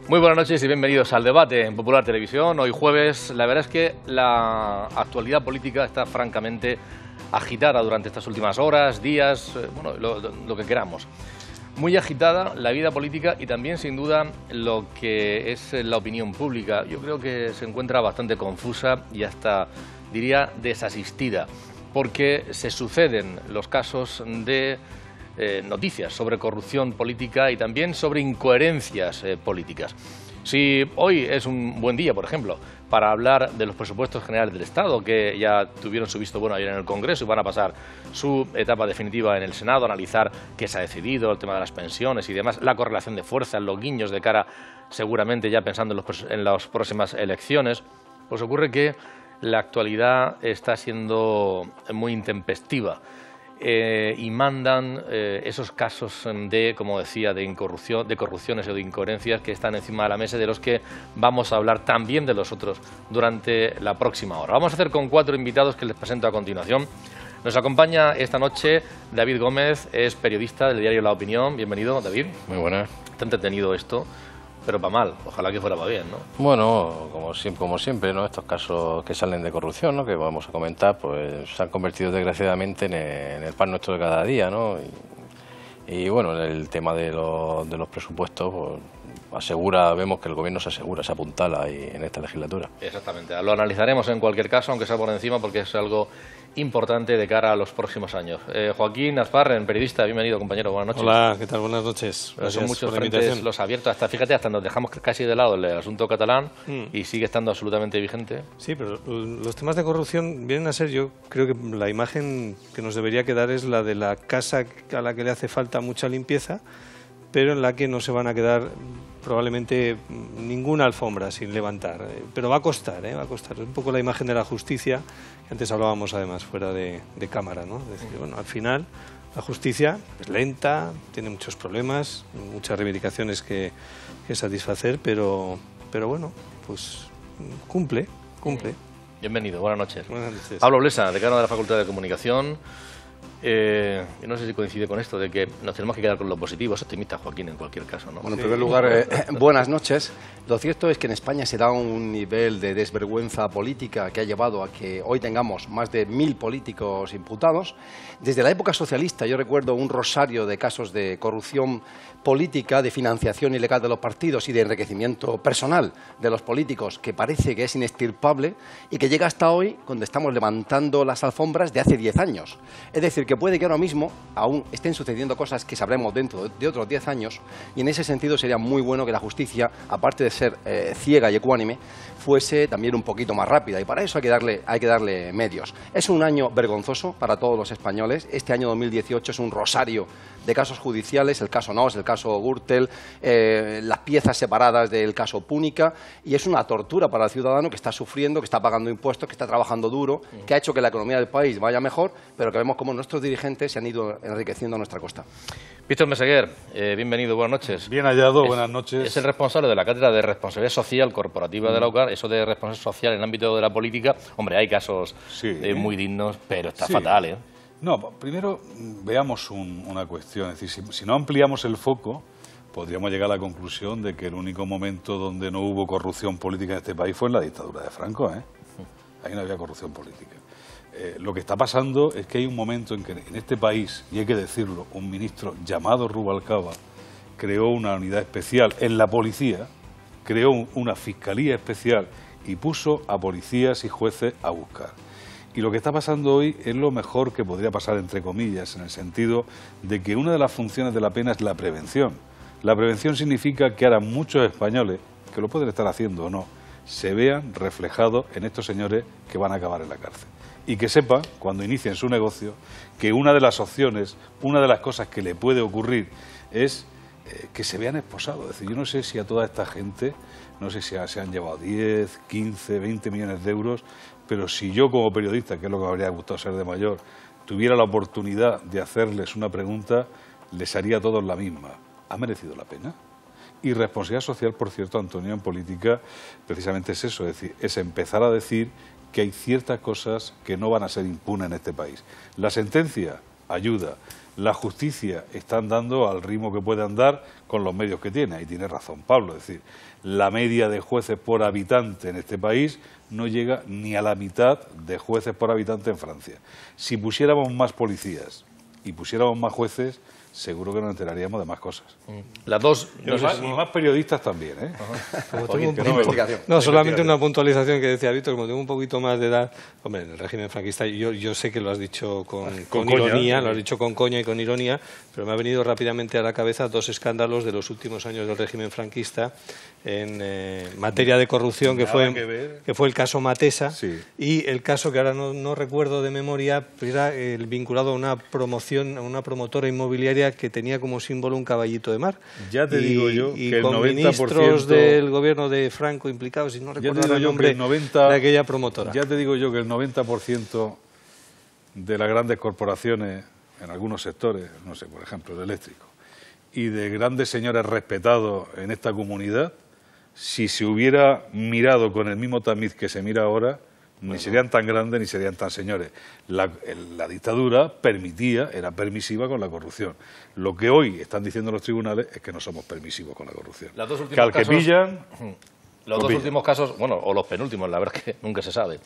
Muy buenas noches y bienvenidos al debate en Popular Televisión. Hoy jueves, la verdad es que la actualidad política está francamente agitada durante estas últimas horas, días, bueno, lo que queramos. Muy agitada la vida política y también, sin duda, lo que es la opinión pública. Yo creo que se encuentra bastante confusa y hasta, diría, desasistida, porque se suceden los casos de noticias sobre corrupción política y también sobre incoherencias políticas. Si hoy es un buen día, por ejemplo, para hablar de los presupuestos generales del Estado, que ya tuvieron su visto bueno ayer en el Congreso y van a pasar su etapa definitiva en el Senado, analizar qué se ha decidido, el tema de las pensiones y demás, la correlación de fuerzas, los guiños de cara, seguramente ya pensando en las próximas elecciones, pues ocurre que la actualidad está siendo muy intempestiva. Y mandan esos casos de, como decía, de corrupciones o de incoherencias que están encima de la mesa, de los que vamos a hablar también de los otros durante la próxima hora. Vamos a hacer con 4 invitados que les presento a continuación. Nos acompaña esta noche David Gómez, es periodista del diario La Opinión. Bienvenido, David. Muy buenas. Está entretenido esto, pero para mal. Ojalá que fuera para bien, ¿no? Bueno, como siempre, ¿no? Estos casos que salen de corrupción, ¿no? Que vamos a comentar, pues se han convertido desgraciadamente en el pan nuestro de cada día, ¿no? Y bueno, en el tema de los presupuestos, pues, vemos que el gobierno se apuntala ahí en esta legislatura. Exactamente. Lo analizaremos en cualquier caso, aunque sea por encima, porque es algo importante de cara a los próximos años. Joaquín Azparren, periodista, bienvenido, compañero, buenas noches. Hola, ¿qué tal? Buenas noches. Gracias. Son muchos frentes los abiertos, hasta nos dejamos casi de lado el asunto catalán y sigue estando absolutamente vigente. Sí, pero los temas de corrupción vienen a ser, yo creo que la imagen que nos debería quedar es la de la casa a la que le hace falta mucha limpieza, pero en la que no se van a quedar probablemente ninguna alfombra sin levantar. Pero va a costar, va a costar. Es un poco la imagen de la justicia, que antes hablábamos además fuera de cámara, ¿no? Es decir, bueno, al final la justicia es lenta, tiene muchos problemas, muchas reivindicaciones que satisfacer, pero bueno, pues cumple. Bienvenido, buenas noches. Buenas noches. Pablo Blesa, decano de la Facultad de Comunicación. Yo no sé si coincide con esto de que nos tenemos que quedar con lo positivo. Es optimista, Joaquín, en cualquier caso, ¿no? Bueno, en primer lugar, buenas noches. Lo cierto es que en España se da un nivel de desvergüenza política que ha llevado a que hoy tengamos más de 1000 políticos imputados. Desde la época socialista yo recuerdo un rosario de casos de corrupción política, de financiación ilegal de los partidos y de enriquecimiento personal de los políticos, que parece que es inextirpable y que llega hasta hoy, cuando estamos levantando las alfombras de hace 10 años. Es decir, que puede que ahora mismo aún estén sucediendo cosas que sabremos dentro de otros 10 años, y en ese sentido sería muy bueno que la justicia, aparte de ser ciega y ecuánime, fuese también un poquito más rápida, y para eso hay que darle medios. Es un año vergonzoso para todos los españoles. Este año 2018 es un rosario de casos judiciales, el caso Noos, el caso Gürtel, las piezas separadas del caso Púnica, y es una tortura para el ciudadano que está sufriendo, que está pagando impuestos, que está trabajando duro, que ha hecho que la economía del país vaya mejor, pero que vemos cómo nuestros dirigentes se han ido enriqueciendo a nuestra costa. Víctor Meseguer, bienvenido, buenas noches. Bien hallado, buenas noches. Es el responsable de la Cátedra de Responsabilidad Social Corporativa de la UCAR. Eso de responsabilidad social en el ámbito de la política, hombre, hay casos muy dignos, pero está fatal, ¿eh? No, primero veamos una cuestión. Es decir, si no ampliamos el foco, podríamos llegar a la conclusión de que el único momento donde no hubo corrupción política en este país fue en la dictadura de Franco, ¿eh? Ahí no había corrupción política. Lo que está pasando es que hay un momento en que en este país, y hay que decirlo, un ministro llamado Rubalcaba creó una unidad especial en la policía, creó una fiscalía especial y puso a policías y jueces a buscar. Y lo que está pasando hoy es lo mejor que podría pasar, entre comillas, en el sentido de que una de las funciones de la pena es la prevención. La prevención significa que ahora muchos españoles, que lo pueden estar haciendo o no, se vean reflejados en estos señores que van a acabar en la cárcel. Y que sepan, cuando inicien su negocio, que una de las opciones, una de las cosas que le puede ocurrir es que se vean esposados. Es decir, yo no sé si a toda esta gente, no sé si se han llevado 10, 15, 20 millones de euros, pero si yo como periodista, que es lo que me habría gustado ser de mayor, tuviera la oportunidad de hacerles una pregunta, les haría a todos la misma. ¿Ha merecido la pena? Y responsabilidad social, por cierto, Antonio, en política, precisamente es eso, es decir, es empezar a decir que hay ciertas cosas que no van a ser impunes en este país. La sentencia ayuda. La justicia está andando al ritmo que puede andar con los medios que tiene. Ahí tiene razón Pablo. Es decir, la media de jueces por habitante en este país no llega ni a la mitad de jueces por habitante en Francia. Si pusiéramos más policías y pusiéramos más jueces, seguro que nos enteraríamos de más cosas. Las dos... Y más periodistas también, ¿eh? No, solamente una puntualización que decía Víctor, como tengo un poquito más de edad, hombre, en el régimen franquista, yo sé que lo has dicho con ironía, lo has dicho con coña y con ironía, pero me ha venido rápidamente a la cabeza dos escándalos de los últimos años del régimen franquista en materia de corrupción, que fue el caso Matesa, sí, y el caso que ahora no recuerdo de memoria, pero era el vinculado a una promoción, a una promotora inmobiliaria que tenía como símbolo un caballito de mar. Ya te digo yo y que el con 90%... ministros del gobierno de Franco implicados, y no recuerdo el nombre de aquella promotora. Ya te digo yo que el 90% de las grandes corporaciones, en algunos sectores, no sé, por ejemplo, el eléctrico, y de grandes señores respetados en esta comunidad, si se hubiera mirado con el mismo tamiz que se mira ahora, ni serían tan grandes ni serían tan señores. La dictadura era permisiva con la corrupción. Lo que hoy están diciendo los tribunales es que no somos permisivos con la corrupción. Los dos últimos que al casos, que pillan... Los dos últimos casos, bueno, o los penúltimos, la verdad es que nunca se sabe.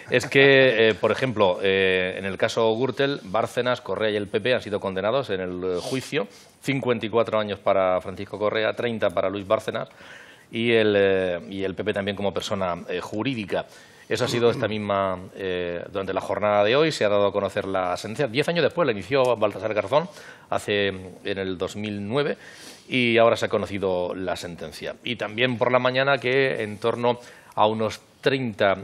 Es que, por ejemplo, en el caso Gürtel, Bárcenas, Correa y el PP han sido condenados en el juicio. 54 años para Francisco Correa, 30 para Luis Bárcenas y el PP también como persona jurídica. Eso ha sido esta misma, durante la jornada de hoy, se ha dado a conocer la sentencia. 10 años después la inició Baltasar Garzón, en el 2009, y ahora se ha conocido la sentencia. Y también por la mañana que en torno a unos 30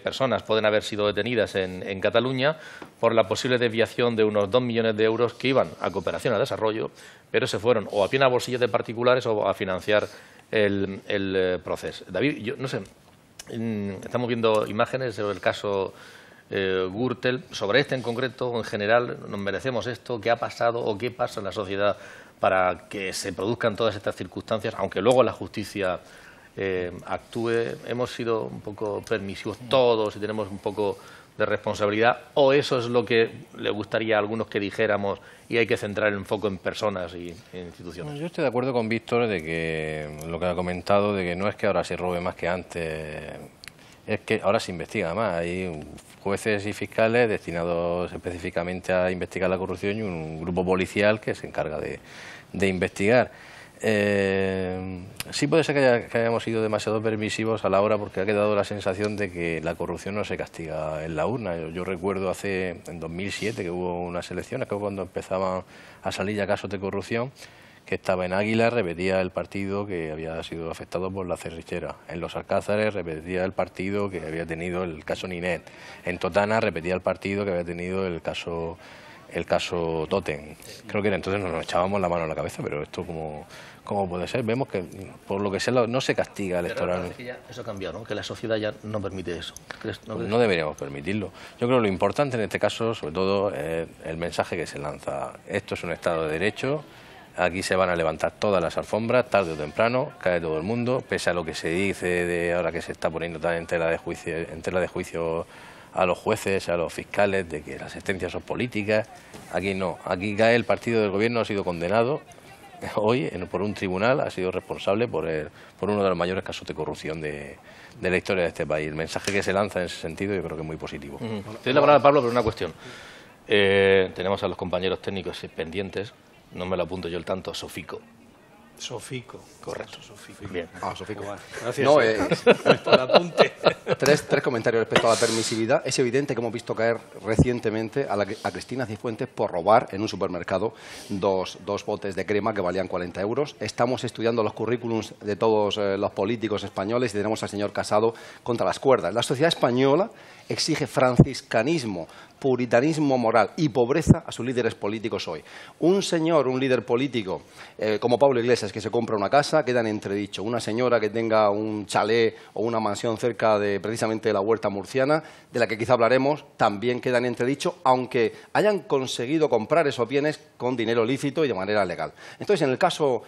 personas pueden haber sido detenidas en Cataluña por la posible desviación de unos 2 millones de euros que iban a cooperación al desarrollo, pero se fueron o a pie a bolsillos de particulares o a financiar el proceso. David, yo no sé... Estamos viendo imágenes sobre el caso Gürtel. Sobre este en concreto, en general, ¿nos merecemos esto? ¿Qué ha pasado o qué pasa en la sociedad para que se produzcan todas estas circunstancias? Aunque luego la justicia actúe, ¿hemos sido un poco permisivos todos y tenemos un poco de responsabilidad? ¿O eso es lo que le gustaría a algunos que dijéramos y hay que centrar el foco en personas y en instituciones? Yo estoy de acuerdo con Víctor de que lo que ha comentado, de que no es que ahora se robe más que antes, es que ahora se investiga más. Hay jueces y fiscales destinados específicamente a investigar la corrupción y un grupo policial que se encarga de investigar. Sí puede ser que hayamos sido demasiado permisivos a la hora, porque ha quedado la sensación de que la corrupción no se castiga en la urna. Yo recuerdo en 2007 que hubo unas elecciones, que cuando empezaban a salir ya casos de corrupción, que estaba en Águila, repetía el partido que había sido afectado por la cerrillera. En Los Alcázares repetía el partido que había tenido el caso Ninet. En Totana repetía el partido que había tenido el caso Totem. Creo que entonces nos echábamos la mano a la cabeza, pero esto ¿cómo puede ser? Vemos que por lo que sea no se castiga electoralmente. Que ya eso ha cambiado, ¿no? Que la sociedad ya no permite eso. No deberíamos permitirlo. Yo creo que lo importante en este caso, sobre todo, es el mensaje que se lanza. Esto es un Estado de Derecho. Aquí se van a levantar todas las alfombras, tarde o temprano, cae todo el mundo, pese a lo que se dice de ahora que se está poniendo tan en tela de juicio a los jueces, a los fiscales, de que las sentencias son políticas. Aquí no, aquí cae el partido del gobierno, ha sido condenado hoy por un tribunal, ha sido responsable por uno de los mayores casos de corrupción de la historia de este país. El mensaje que se lanza en ese sentido yo creo que es muy positivo. Te doy la palabra, Pablo, pero una cuestión. Tenemos a los compañeros técnicos pendientes, no me lo apunto yo el tanto, Sofico. Sofico. Correcto. Sofico. Bien. Sofico. Gracias. No, por el apunte. Tres comentarios respecto a la permisividad. Es evidente que hemos visto caer recientemente a Cristina Cifuentes por robar en un supermercado dos botes de crema que valían 40 euros. Estamos estudiando los currículums de todos los políticos españoles y tenemos al señor Casado contra las cuerdas. La sociedad española exige franciscanismo, puritanismo moral y pobreza a sus líderes políticos hoy. Un líder político como Pablo Iglesias, que se compra una casa, queda en entredicho. Una señora que tenga un chalet o una mansión cerca de precisamente la huerta murciana, de la que quizá hablaremos, también queda en entredicho, aunque hayan conseguido comprar esos bienes con dinero lícito y de manera legal. Entonces, en el caso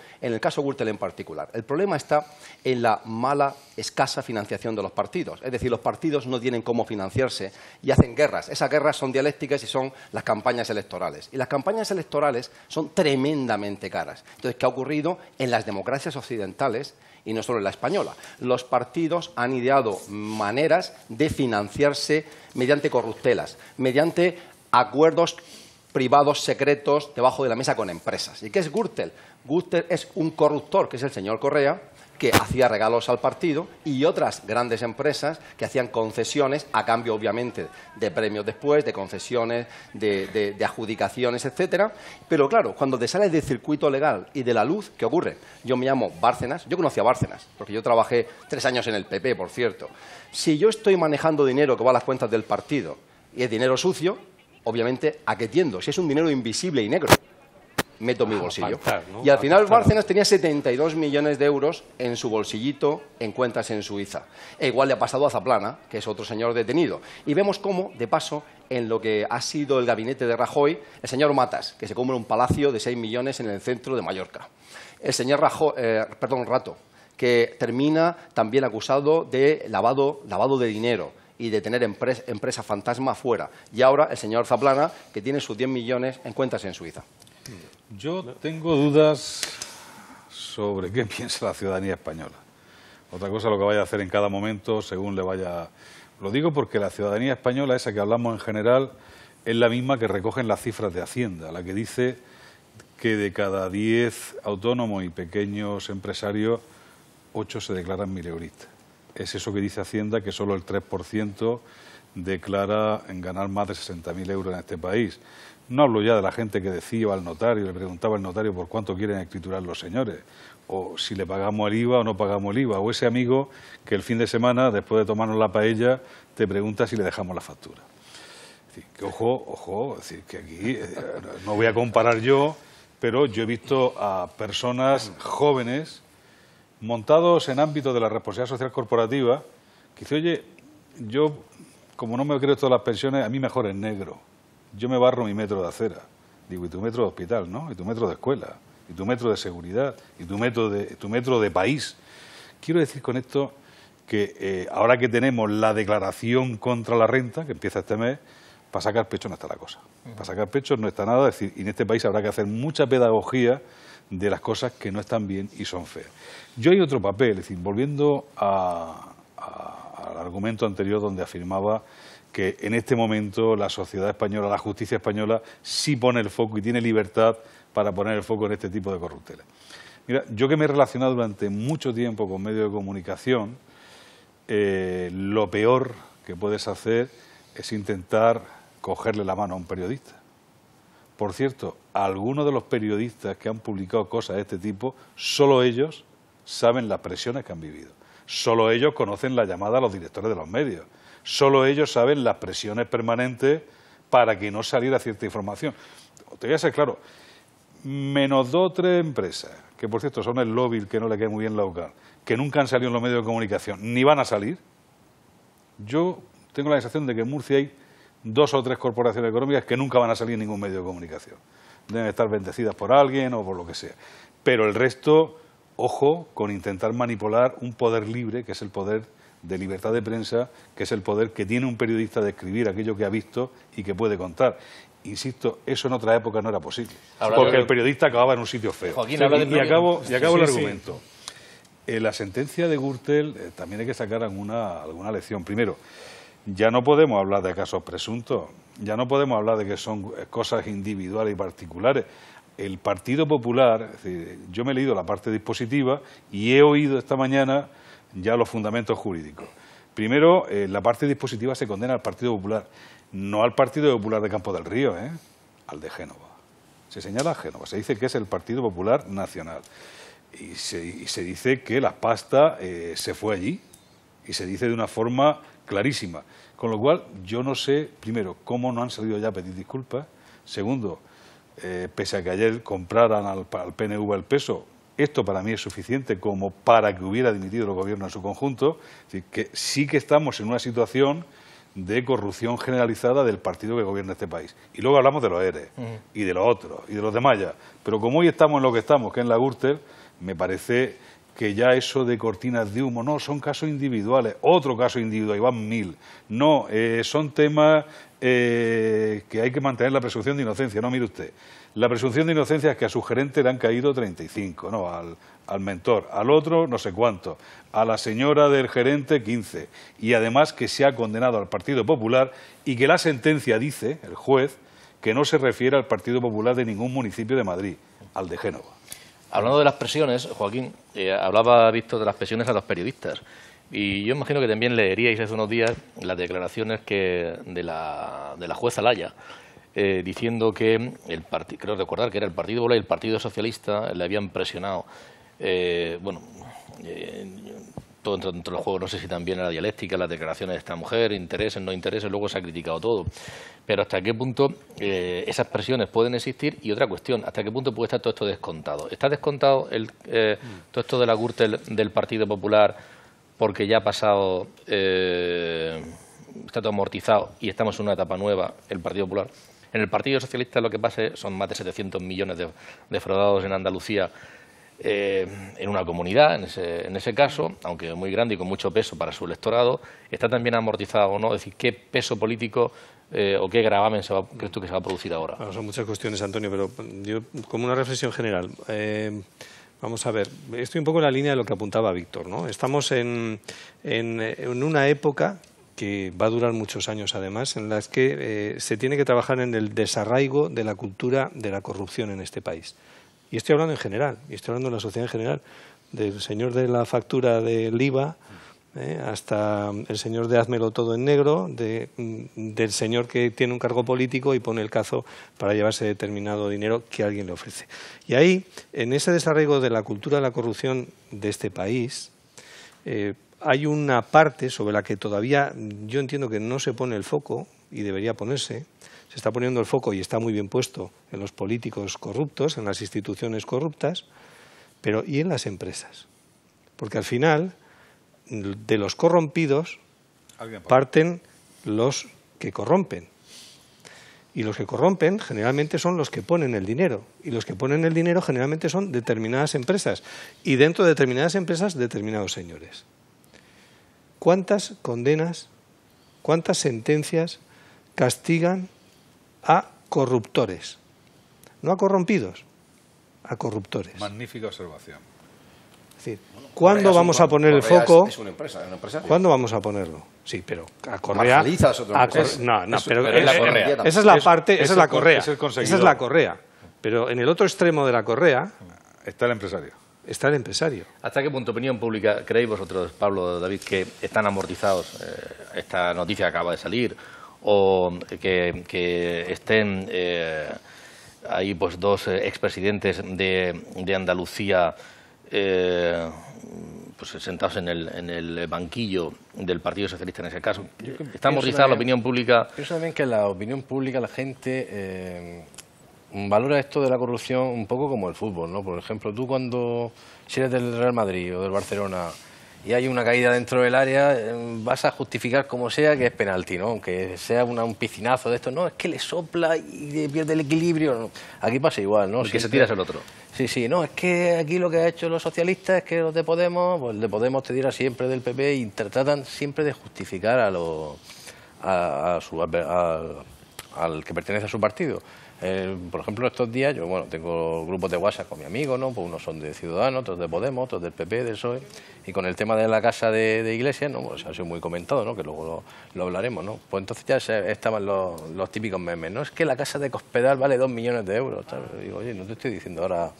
Gürtel en particular, el problema está en la mala escasa financiación de los partidos. Es decir, los partidos no tienen cómo financiarse y hacen guerras. Esas guerras son dialécticas y son las campañas electorales. Y las campañas electorales son tremendamente caras. Entonces, ¿qué ha ocurrido en las democracias occidentales y no solo en la española? Los partidos han ideado maneras de financiarse mediante corruptelas, mediante acuerdos privados secretos debajo de la mesa con empresas. ¿Y qué es Gürtel? Gürtel es un corruptor, que es el señor Correa, que hacía regalos al partido, y otras grandes empresas que hacían concesiones a cambio, obviamente, de premios después, de concesiones, de adjudicaciones, etcétera. Pero claro, cuando te sales del circuito legal y de la luz, ¿qué ocurre? Yo me llamo Bárcenas, yo conocí a Bárcenas, porque yo trabajé 3 años en el PP, por cierto. Si yo estoy manejando dinero que va a las cuentas del partido y es dinero sucio, obviamente, ¿a qué tiendo? Si es un dinero invisible y negro, meto mi bolsillo. ¿No? Y al final Bárcenas tenía 72 millones de euros en su bolsillito en cuentas en Suiza. E igual le ha pasado a Zaplana, que es otro señor detenido. Y vemos cómo, de paso, en lo que ha sido el gabinete de Rajoy, el señor Matas, que se compra un palacio de 6 millones en el centro de Mallorca. El señor Rato, que termina también acusado de lavado de dinero y de tener empresas fantasma afuera. Y ahora el señor Zaplana, que tiene sus 10 millones en cuentas en Suiza. Yo tengo dudas sobre qué piensa la ciudadanía española. Otra cosa lo que vaya a hacer en cada momento según le vaya... Lo digo porque la ciudadanía española, esa que hablamos en general, es la misma que recogen las cifras de Hacienda, la que dice que de cada 10 autónomos y pequeños empresarios, 8 se declaran mileuristas. Es eso que dice Hacienda, que solo el 3% declara en ganar más de 60.000 euros en este país. No hablo ya de la gente que decía al notario, le preguntaba al notario por cuánto quieren escriturar los señores, o si le pagamos el IVA o no pagamos el IVA, o ese amigo que el fin de semana, después de tomarnos la paella, te pregunta si le dejamos la factura. Es decir, que ojo, es decir, que aquí no voy a comparar yo, pero yo he visto a personas jóvenes montados en ámbitos de la responsabilidad social corporativa, que dice, oye, yo, como no me creo todas las pensiones, a mí mejor en negro. Yo me barro mi metro de acera. Digo, y tu metro de hospital, ¿no? Y tu metro de escuela, y tu metro de seguridad, y tu metro de país. Quiero decir con esto que ahora que tenemos la declaración contra la renta, que empieza este mes, para sacar pecho no está la cosa. Para sacar pecho no está nada, es decir, y en este país habrá que hacer mucha pedagogía de las cosas que no están bien y son feas. Yo hay otro papel, es decir, volviendo al argumento anterior donde afirmaba que en este momento la sociedad española, la justicia española, sí pone el foco y tiene libertad para poner el foco en este tipo de corruptelas. Mira, yo que me he relacionado durante mucho tiempo con medios de comunicación, lo peor que puedes hacer es intentar cogerle la mano a un periodista. Por cierto, algunos de los periodistas que han publicado cosas de este tipo, solo ellos saben las presiones que han vivido. Solo ellos conocen la llamada a los directores de los medios. Solo ellos saben las presiones permanentes para que no saliera cierta información. Te voy a ser claro, menos 2 o 3 empresas, que por cierto son el lobby que no le queda muy bien la local, que nunca han salido en los medios de comunicación, ni van a salir. Yo tengo la sensación de que en Murcia hay 2 o 3 corporaciones económicas que nunca van a salir en ningún medio de comunicación. Deben estar bendecidas por alguien o por lo que sea. Pero el resto, ojo con intentar manipular un poder libre, que es el poder de libertad de prensa, que es el poder que tiene un periodista de escribir aquello que ha visto y que puede contar. Insisto, eso en otra época no era posible, porque el periodista acababa en un sitio feo. Joaquín, y acabo el argumento. La sentencia de Gürtel también hay que sacar alguna lección. Primero, ya no podemos hablar de casos presuntos, ya no podemos hablar de que son cosas individuales y particulares. El Partido Popular, es decir, yo me he leído la parte dispositiva y he oído esta mañana ya los fundamentos jurídicos. Primero, la parte dispositiva se condena al Partido Popular, no al Partido Popular de Campo del Río, al de Génova. Se señala a Génova, se dice que es el Partido Popular Nacional. Y se dice que la pasta se fue allí, y se dice de una forma clarísima. Con lo cual, yo no sé, primero, cómo no han salido ya a pedir disculpas. Segundo, pese a que ayer compraran al PNV el peso, esto para mí es suficiente como para que hubiera dimitido el gobierno en su conjunto. Es decir, que sí que estamos en una situación de corrupción generalizada del partido que gobierna este país. Y luego hablamos de los ERE, y de los otros, y de los de Maya. Pero como hoy estamos en lo que estamos, que es en la Gürtel, me parece que ya eso de cortinas de humo, no, son casos individuales, otro caso individual, y van 1000. No, son temas que hay que mantener la presunción de inocencia. No, mire usted, la presunción de inocencia es que a su gerente le han caído 35, no, al mentor, al otro no sé cuánto, a la señora del gerente 15, y además que se ha condenado al Partido Popular y que la sentencia dice, el juez, que no se refiere al Partido Popular de ningún municipio de Madrid, al de Génova. Hablando de las presiones, Joaquín, hablaba Víctor de las presiones a los periodistas. Y yo imagino que también leeríais hace unos días las declaraciones de la jueza Laya, diciendo que creo recordar que era el Partido Popular y el Partido Socialista le habían presionado. Todo entre los juegos, no sé si también la dialéctica, las declaraciones de esta mujer, intereses, no intereses, luego se ha criticado todo. Pero ¿hasta qué punto esas presiones pueden existir? Y otra cuestión, ¿hasta qué punto puede estar todo esto descontado? ¿Está descontado todo esto de la Gürtel del Partido Popular porque ya ha pasado, está todo amortizado y estamos en una etapa nueva, el Partido Popular? En el Partido Socialista lo que pasa son más de 700 millones defraudados en Andalucía, en una comunidad, en ese caso, aunque muy grande y con mucho peso para su electorado. ¿Está también amortizado o no? Es decir, ¿qué peso político o qué gravamen crees tú que se va a producir ahora? Bueno, son muchas cuestiones, Antonio, pero yo, como una reflexión general, vamos a ver, estoy un poco en la línea de lo que apuntaba Víctor, ¿no? Estamos en una época que va a durar muchos años, además, en las que se tiene que trabajar en el desarraigo de la cultura de la corrupción en este país. Y estoy hablando en general, y estoy hablando de la sociedad en general, del señor de la factura del IVA, hasta el señor de házmelo todo en negro, del señor que tiene un cargo político y pone el cazo para llevarse determinado dinero que alguien le ofrece. Y ahí, en ese desarraigo de la cultura de la corrupción de este país, hay una parte sobre la que todavía yo entiendo que no se pone el foco, y debería ponerse. Se está poniendo el foco, y está muy bien puesto, en los políticos corruptos, en las instituciones corruptas, pero ¿y en las empresas? Porque al final, de los corrompidos parten los que corrompen. Y los que corrompen generalmente son los que ponen el dinero. Y los que ponen el dinero generalmente son determinadas empresas. Y dentro de determinadas empresas, determinados señores. ¿Cuántas condenas, cuántas sentencias castigan a corruptores? No a corrompidos, a corruptores. Magnífica observación. Es decir, ¿cuándo vamos a poner el foco? Es una empresa, es un empresario. ¿Cuándo vamos a ponerlo? Sí, pero a Correa. No, pero es la correa. Esa es la parte, esa es la correa. Es el esa es la correa. Pero en el otro extremo de la correa está el empresario. Está el empresario. ¿Hasta qué punto, opinión pública, creéis vosotros, Pablo, David, que están amortizados? Esta noticia acaba de salir, o que estén ahí pues dos expresidentes de Andalucía pues sentados en el banquillo del Partido Socialista en ese caso. ¿Está amortizada la opinión pública? Pienso también que la opinión pública, la gente valora esto de la corrupción un poco como el fútbol, ¿no? Por ejemplo, tú si eres del Real Madrid o del Barcelona y hay una caída dentro del área, vas a justificar como sea que es penalti, ¿no? Aunque sea un piscinazo de esto, no, es que le sopla y pierde el equilibrio. No. Aquí pasa igual, ¿no? El que se tira es el otro. Sí, no, es que aquí lo que ha hecho los socialistas es que los de Podemos, pues el de Podemos te dirá siempre del PP y tratan siempre de justificar al que pertenece a su partido. Por ejemplo, estos días yo tengo grupos de WhatsApp con mi amigo, ¿no? Pues unos son de Ciudadanos, otros de Podemos, otros del PP, del PSOE, y con el tema de la casa de Iglesias, ¿no? Pues ha sido muy comentado, ¿no? Que luego lo hablaremos, ¿no? Pues entonces ya estaban los típicos memes, ¿no? Es que la casa de Cospedal vale 2 millones de euros, ¿sabes? Digo, oye, no te estoy diciendo ahora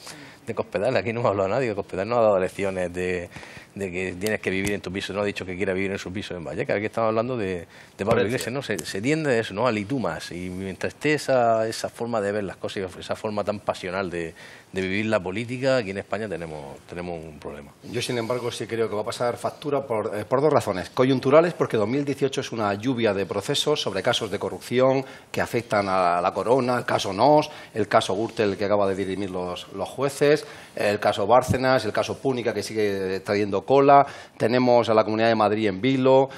de Cospedal, aquí no me ha hablado nadie, Cospedal no ha dado lecciones de que tienes que vivir en tu piso, no ha dicho que quiera vivir en su piso en Vallecas, aquí estamos hablando de Pablo Iglesias, ¿no? Se tiende a eso, ¿no? Al y tú más, y mientras esté esa forma de ver las cosas, esa forma tan pasional de vivir la política, aquí en España tenemos un problema. Yo, sin embargo, sí creo que va a pasar factura por dos razones. Coyunturales, porque 2018 es una lluvia de procesos sobre casos de corrupción que afectan a la corona, el caso Nos, el caso Gürtel que acaba de dirimir los jueces, anteriores, el caso Bárcenas, el caso Púnica, que sigue trayendo cola, tenemos a la Comunidad de Madrid en vilo,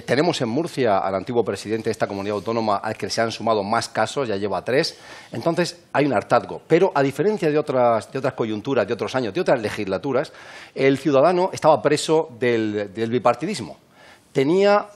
tenemos en Murcia al antiguo presidente de esta comunidad autónoma al que se han sumado más casos, ya lleva 3. Entonces, hay un hartazgo. Pero, a diferencia de otras coyunturas, de otros años, de otras legislaturas, el ciudadano estaba preso del bipartidismo. Tenía,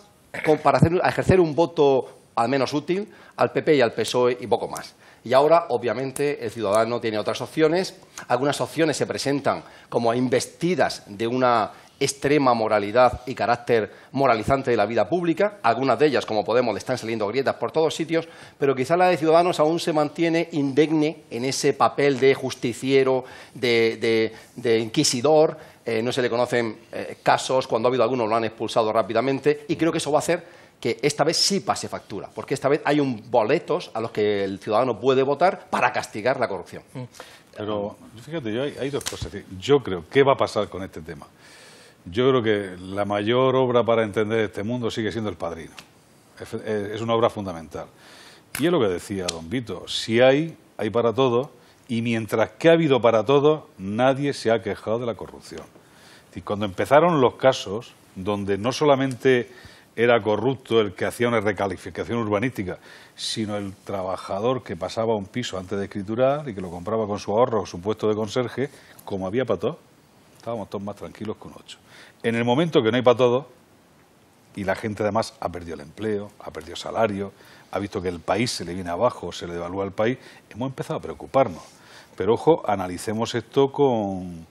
para ejercer un voto al menos útil, al PP y al PSOE y poco más. Y ahora, obviamente, el ciudadano tiene otras opciones. Algunas opciones se presentan como investidas de una extrema moralidad y carácter moralizante de la vida pública. Algunas de ellas, como Podemos, le están saliendo grietas por todos sitios, pero quizá la de Ciudadanos aún se mantiene indemne en ese papel de justiciero, de inquisidor. No se le conocen casos, cuando ha habido algunos lo han expulsado rápidamente, y creo que eso va a hacer que esta vez sí pase factura, porque esta vez hay boletos a los que el ciudadano puede votar para castigar la corrupción. Pero fíjate, hay dos cosas. Yo creo, ¿qué va a pasar con este tema? Yo creo que la mayor obra para entender este mundo sigue siendo El Padrino. Es una obra fundamental. Y es lo que decía don Vito, si hay para todos, y mientras que ha habido para todos, nadie se ha quejado de la corrupción. Y cuando empezaron los casos, donde no solamente era corrupto el que hacía una recalificación urbanística, sino el trabajador que pasaba un piso antes de escriturar y que lo compraba con su ahorro o su puesto de conserje, como había para todos, estábamos todos más tranquilos que un 8. En el momento que no hay para todos, y la gente además ha perdido el empleo, ha perdido salario, ha visto que el país se le viene abajo, se le devalúa el país, hemos empezado a preocuparnos. Pero ojo, analicemos esto con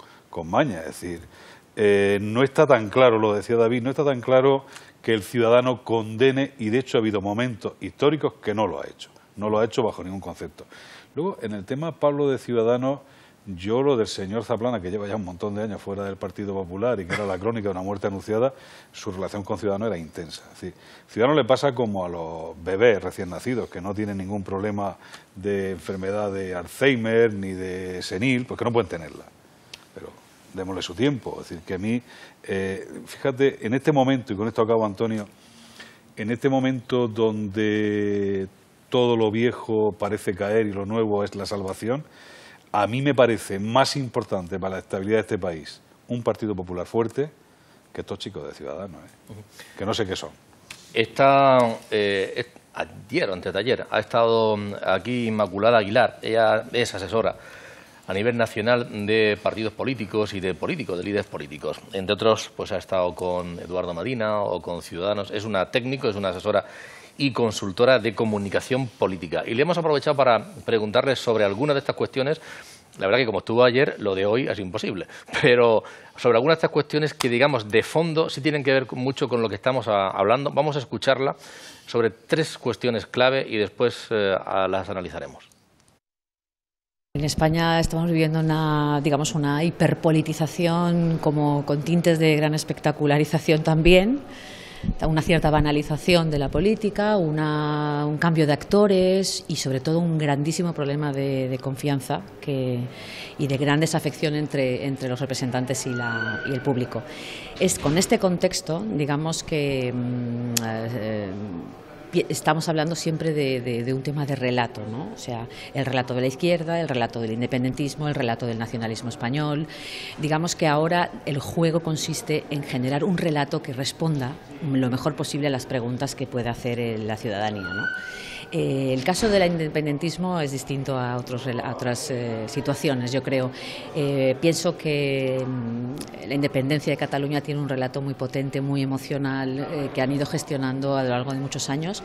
maña, es decir, no está tan claro, lo decía David, no está tan claro que el ciudadano condene, y de hecho ha habido momentos históricos que no lo ha hecho. No lo ha hecho bajo ningún concepto. Luego, en el tema, Pablo, de Ciudadanos, yo lo del señor Zaplana, que lleva ya un montón de años fuera del Partido Popular y que era la crónica de una muerte anunciada, su relación con Ciudadanos era intensa. Es decir, Ciudadanos le pasa como a los bebés recién nacidos, que no tienen ningún problema de enfermedad de Alzheimer ni de senil, pues que no pueden tenerla. Pero démosle su tiempo. Es decir, que a mí, fíjate, en este momento, y con esto acabo, Antonio, en este momento donde todo lo viejo parece caer y lo nuevo es la salvación, a mí me parece más importante para la estabilidad de este país un Partido Popular fuerte que estos chicos de Ciudadanos, que no sé qué son. Ayer o antes de ayer ha estado aquí Inmaculada Aguilar. Ella es asesora a nivel nacional de partidos políticos y de políticos, de líderes políticos. Entre otros, pues ha estado con Eduardo Madina o con Ciudadanos. Es una técnico, es una asesora y consultora de comunicación política. Y le hemos aprovechado para preguntarle sobre algunas de estas cuestiones. La verdad que como estuvo ayer, lo de hoy ha sido imposible. Pero sobre algunas de estas cuestiones que, digamos, de fondo sí tienen que ver mucho con lo que estamos hablando. Vamos a escucharla sobre 3 cuestiones clave y después las analizaremos. En España estamos viviendo una hiperpolitización como con tintes de gran espectacularización también, una cierta banalización de la política, un cambio de actores y sobre todo un grandísimo problema de confianza y de gran desafección entre los representantes y el público. Es con este contexto, digamos que estamos hablando siempre de un tema de relato, ¿no? O sea, el relato de la izquierda, el relato del independentismo, el relato del nacionalismo español. Digamos que ahora el juego consiste en generar un relato que responda lo mejor posible a las preguntas que pueda hacer la ciudadanía, ¿no? El caso del independentismo es distinto a otras situaciones, yo creo. Pienso que la independencia de Cataluña tiene un relato muy potente, muy emocional, que han ido gestionando a lo largo de muchos años,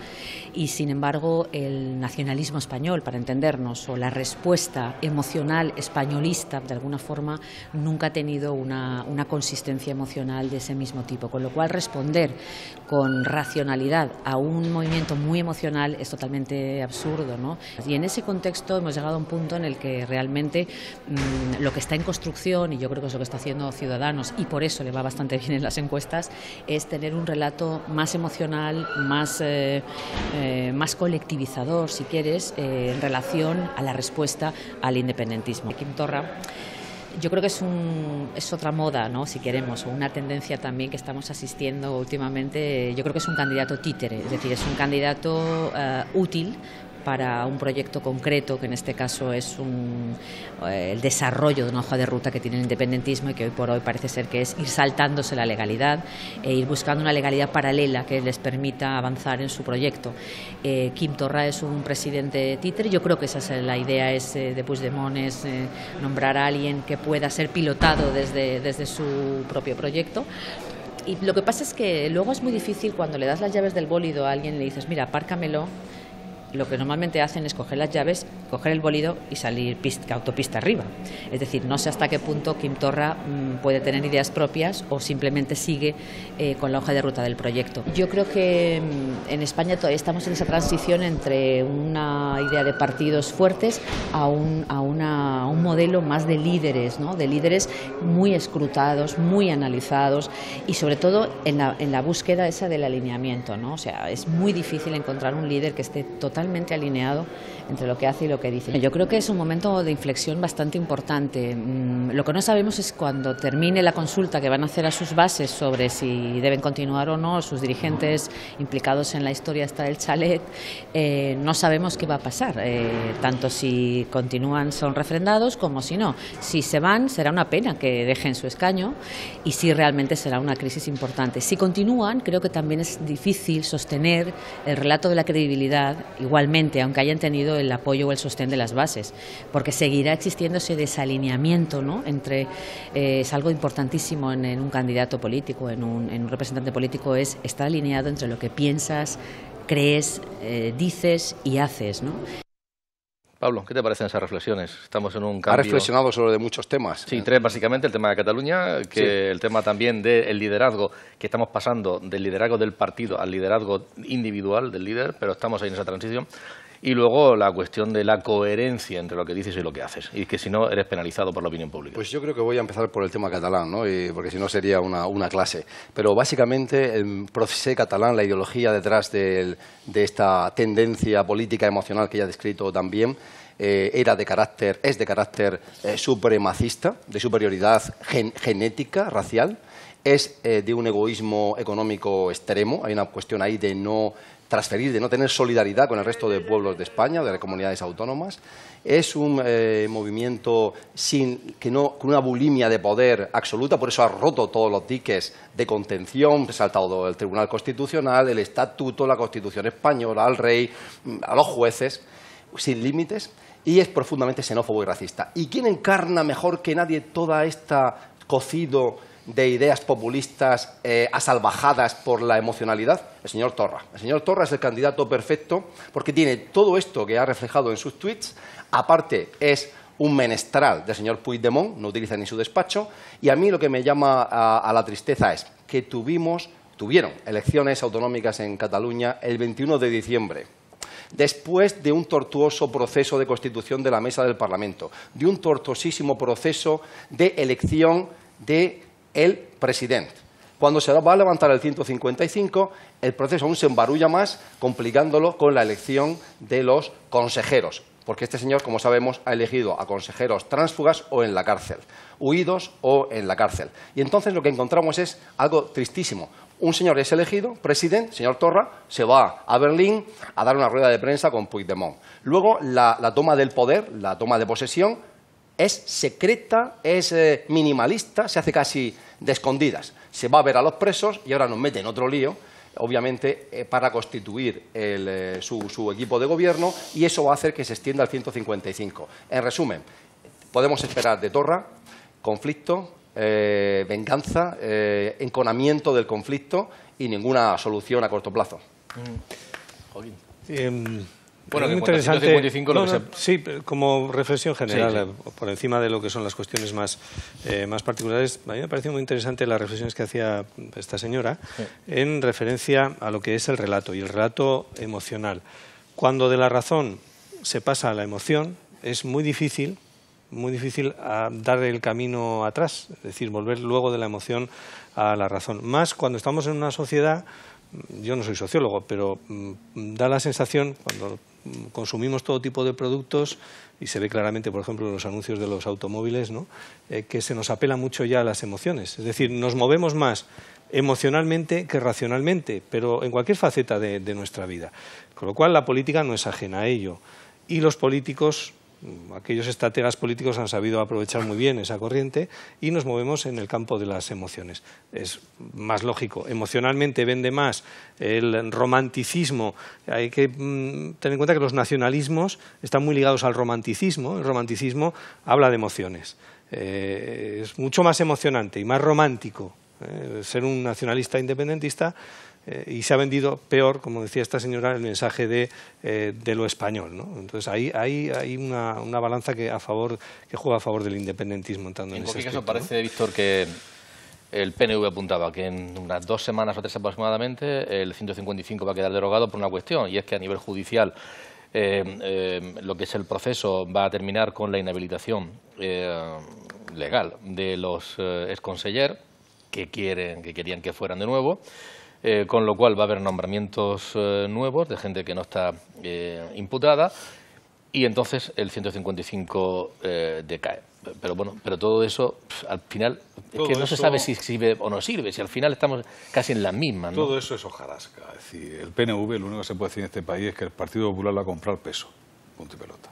y sin embargo el nacionalismo español, para entendernos, o la respuesta emocional españolista, de alguna forma, nunca ha tenido una consistencia emocional de ese mismo tipo, con lo cual responder con racionalidad a un movimiento muy emocional es totalmente absurdo, ¿no? Y en ese contexto hemos llegado a un punto en el que realmente lo que está en construcción, y yo creo que es lo que está haciendo Ciudadanos, y por eso le va bastante bien en las encuestas, es tener un relato más emocional, más colectivizador, si quieres, en relación a la respuesta al independentismo. Quim Torra, yo creo que es otra moda, ¿no? Si queremos, o una tendencia también que estamos asistiendo últimamente. Yo creo que es un candidato títere, es decir, es un candidato útil para un proyecto concreto, que en este caso es el desarrollo de una hoja de ruta que tiene el independentismo y que hoy por hoy parece ser que es ir saltándose la legalidad e ir buscando una legalidad paralela que les permita avanzar en su proyecto. Quim Torra es un presidente títere. Yo creo que esa es la idea de Puigdemont, es nombrar a alguien que pueda ser pilotado desde su propio proyecto. Y lo que pasa es que luego es muy difícil cuando le das las llaves del bólido a alguien y le dices, mira, apárcamelo. Lo que normalmente hacen es coger las llaves, coger el bólido y salir autopista arriba. Es decir, no sé hasta qué punto Quim Torra puede tener ideas propias o simplemente sigue con la hoja de ruta del proyecto. Yo creo que en España todavía estamos en esa transición entre una idea de partidos fuertes a un modelo más de líderes, ¿no? De líderes muy escrutados, muy analizados y sobre todo en la búsqueda esa del alineamiento, ¿no? O sea, es muy difícil encontrar un líder que esté totalmente alineado entre lo que hace y lo que dice. Yo creo que es un momento de inflexión bastante importante. Lo que no sabemos es cuando termine la consulta que van a hacer a sus bases sobre si deben continuar o no sus dirigentes implicados en la historia esta del chalet, no sabemos qué va a pasar, tanto si continúan son refrendados como si no. Si se van será una pena que dejen su escaño y si realmente será una crisis importante. Si continúan, creo que también es difícil sostener el relato de la credibilidad igualmente, aunque hayan tenido el apoyo o el sostén de las bases, porque seguirá existiendo ese desalineamiento, ¿no? Es algo importantísimo en un candidato político, en un representante político, es estar alineado entre lo que piensas, crees, dices y haces, ¿no? Pablo, ¿qué te parecen esas reflexiones? Estamos en un cambio... Ha reflexionado sobre muchos temas. Sí, tres básicamente, el tema de Cataluña, que sí. El tema también del liderazgo, que estamos pasando del liderazgo del partido al liderazgo individual del líder, pero estamos ahí en esa transición. Y luego la cuestión de la coherencia entre lo que dices y lo que haces, y que si no eres penalizado por la opinión pública. Pues yo creo que voy a empezar por el tema catalán, ¿no? Porque si no sería una clase. Pero básicamente el procés catalán, la ideología detrás de esta tendencia política emocional que ya he descrito también, es de carácter supremacista, de superioridad genética, racial, es de un egoísmo económico extremo. Hay una cuestión ahí de no transferir, de no tener solidaridad con el resto de pueblos de España, de las comunidades autónomas. Es un movimiento con una bulimia de poder absoluta, por eso ha roto todos los diques de contención, saltado el Tribunal Constitucional, el Estatuto, la Constitución española, al rey, a los jueces, sin límites, y es profundamente xenófobo y racista. ¿Y quién encarna mejor que nadie toda esta cocido de ideas populistas asalvajadas por la emocionalidad? El señor Torra. El señor Torra es el candidato perfecto porque tiene todo esto que ha reflejado en sus tweets. Aparte, es un menestral del señor Puigdemont, no utiliza ni su despacho. Y a mí lo que me llama a la tristeza es que tuvieron elecciones autonómicas en Cataluña el 21 de diciembre. Después de un tortuoso proceso de constitución de la mesa del Parlamento, de un tortuosísimo proceso de elección de el presidente. Cuando se va a levantar el 155, el proceso aún se embarulla más, complicándolo con la elección de los consejeros. Porque este señor, como sabemos, ha elegido a consejeros tránsfugas o en la cárcel, huidos o en la cárcel. Y entonces lo que encontramos es algo tristísimo. Un señor es elegido, presidente, señor Torra, se va a Berlín a dar una rueda de prensa con Puigdemont. Luego la toma del poder, la toma de posesión, es secreta, es minimalista, se hace casi de escondidas. Se va a ver a los presos y ahora nos mete en otro lío, obviamente, para constituir su equipo de gobierno, y eso va a hacer que se extienda al 155. En resumen, podemos esperar de Torra conflicto, venganza, enconamiento del conflicto y ninguna solución a corto plazo. Joaquín. Bueno, muy interesante. Sí, como reflexión general, sí. Por encima de lo que son las cuestiones más particulares, a mí me pareció muy interesante las reflexiones que hacía esta señora en referencia a lo que es el relato y el relato emocional. Cuando de la razón se pasa a la emoción, es muy difícil dar el camino atrás, es decir, volver luego de la emoción a la razón. Más cuando estamos en una sociedad, yo no soy sociólogo, pero da la sensación, cuando consumimos todo tipo de productos, y se ve claramente, por ejemplo, en los anuncios de los automóviles, ¿no? Que se nos apela mucho ya a las emociones. Es decir, nos movemos más emocionalmente que racionalmente, pero en cualquier faceta de nuestra vida. Con lo cual la política no es ajena a ello. Y los políticos, aquellos estrategas políticos han sabido aprovechar muy bien esa corriente y nos movemos en el campo de las emociones. Es más lógico, emocionalmente vende más el romanticismo. Hay que tener en cuenta que los nacionalismos están muy ligados al romanticismo. El romanticismo habla de emociones. Es mucho más emocionante y más romántico ser un nacionalista independentista, y se ha vendido peor, como decía esta señora, el mensaje de lo español, ¿no? Entonces hay una balanza que juega a favor del independentismo entrando en ese cualquier caso, aspecto, ¿no? parece, Víctor, que el PNV apuntaba que en unas 2 semanas o 3 aproximadamente el 155 va a quedar derogado por una cuestión, y es que a nivel judicial lo que es el proceso va a terminar con la inhabilitación legal de los exconsellers que querían que fueran de nuevo. Con lo cual va a haber nombramientos nuevos de gente que no está imputada, y entonces el 155 decae. Pero bueno, pero todo eso al final es que no se sabe si sirve o no sirve, si al final estamos casi en la misma, ¿no? Todo eso es hojarasca. Es decir, el PNV, lo único que se puede decir en este país es que el Partido Popular lo ha comprado al peso, punto y pelota.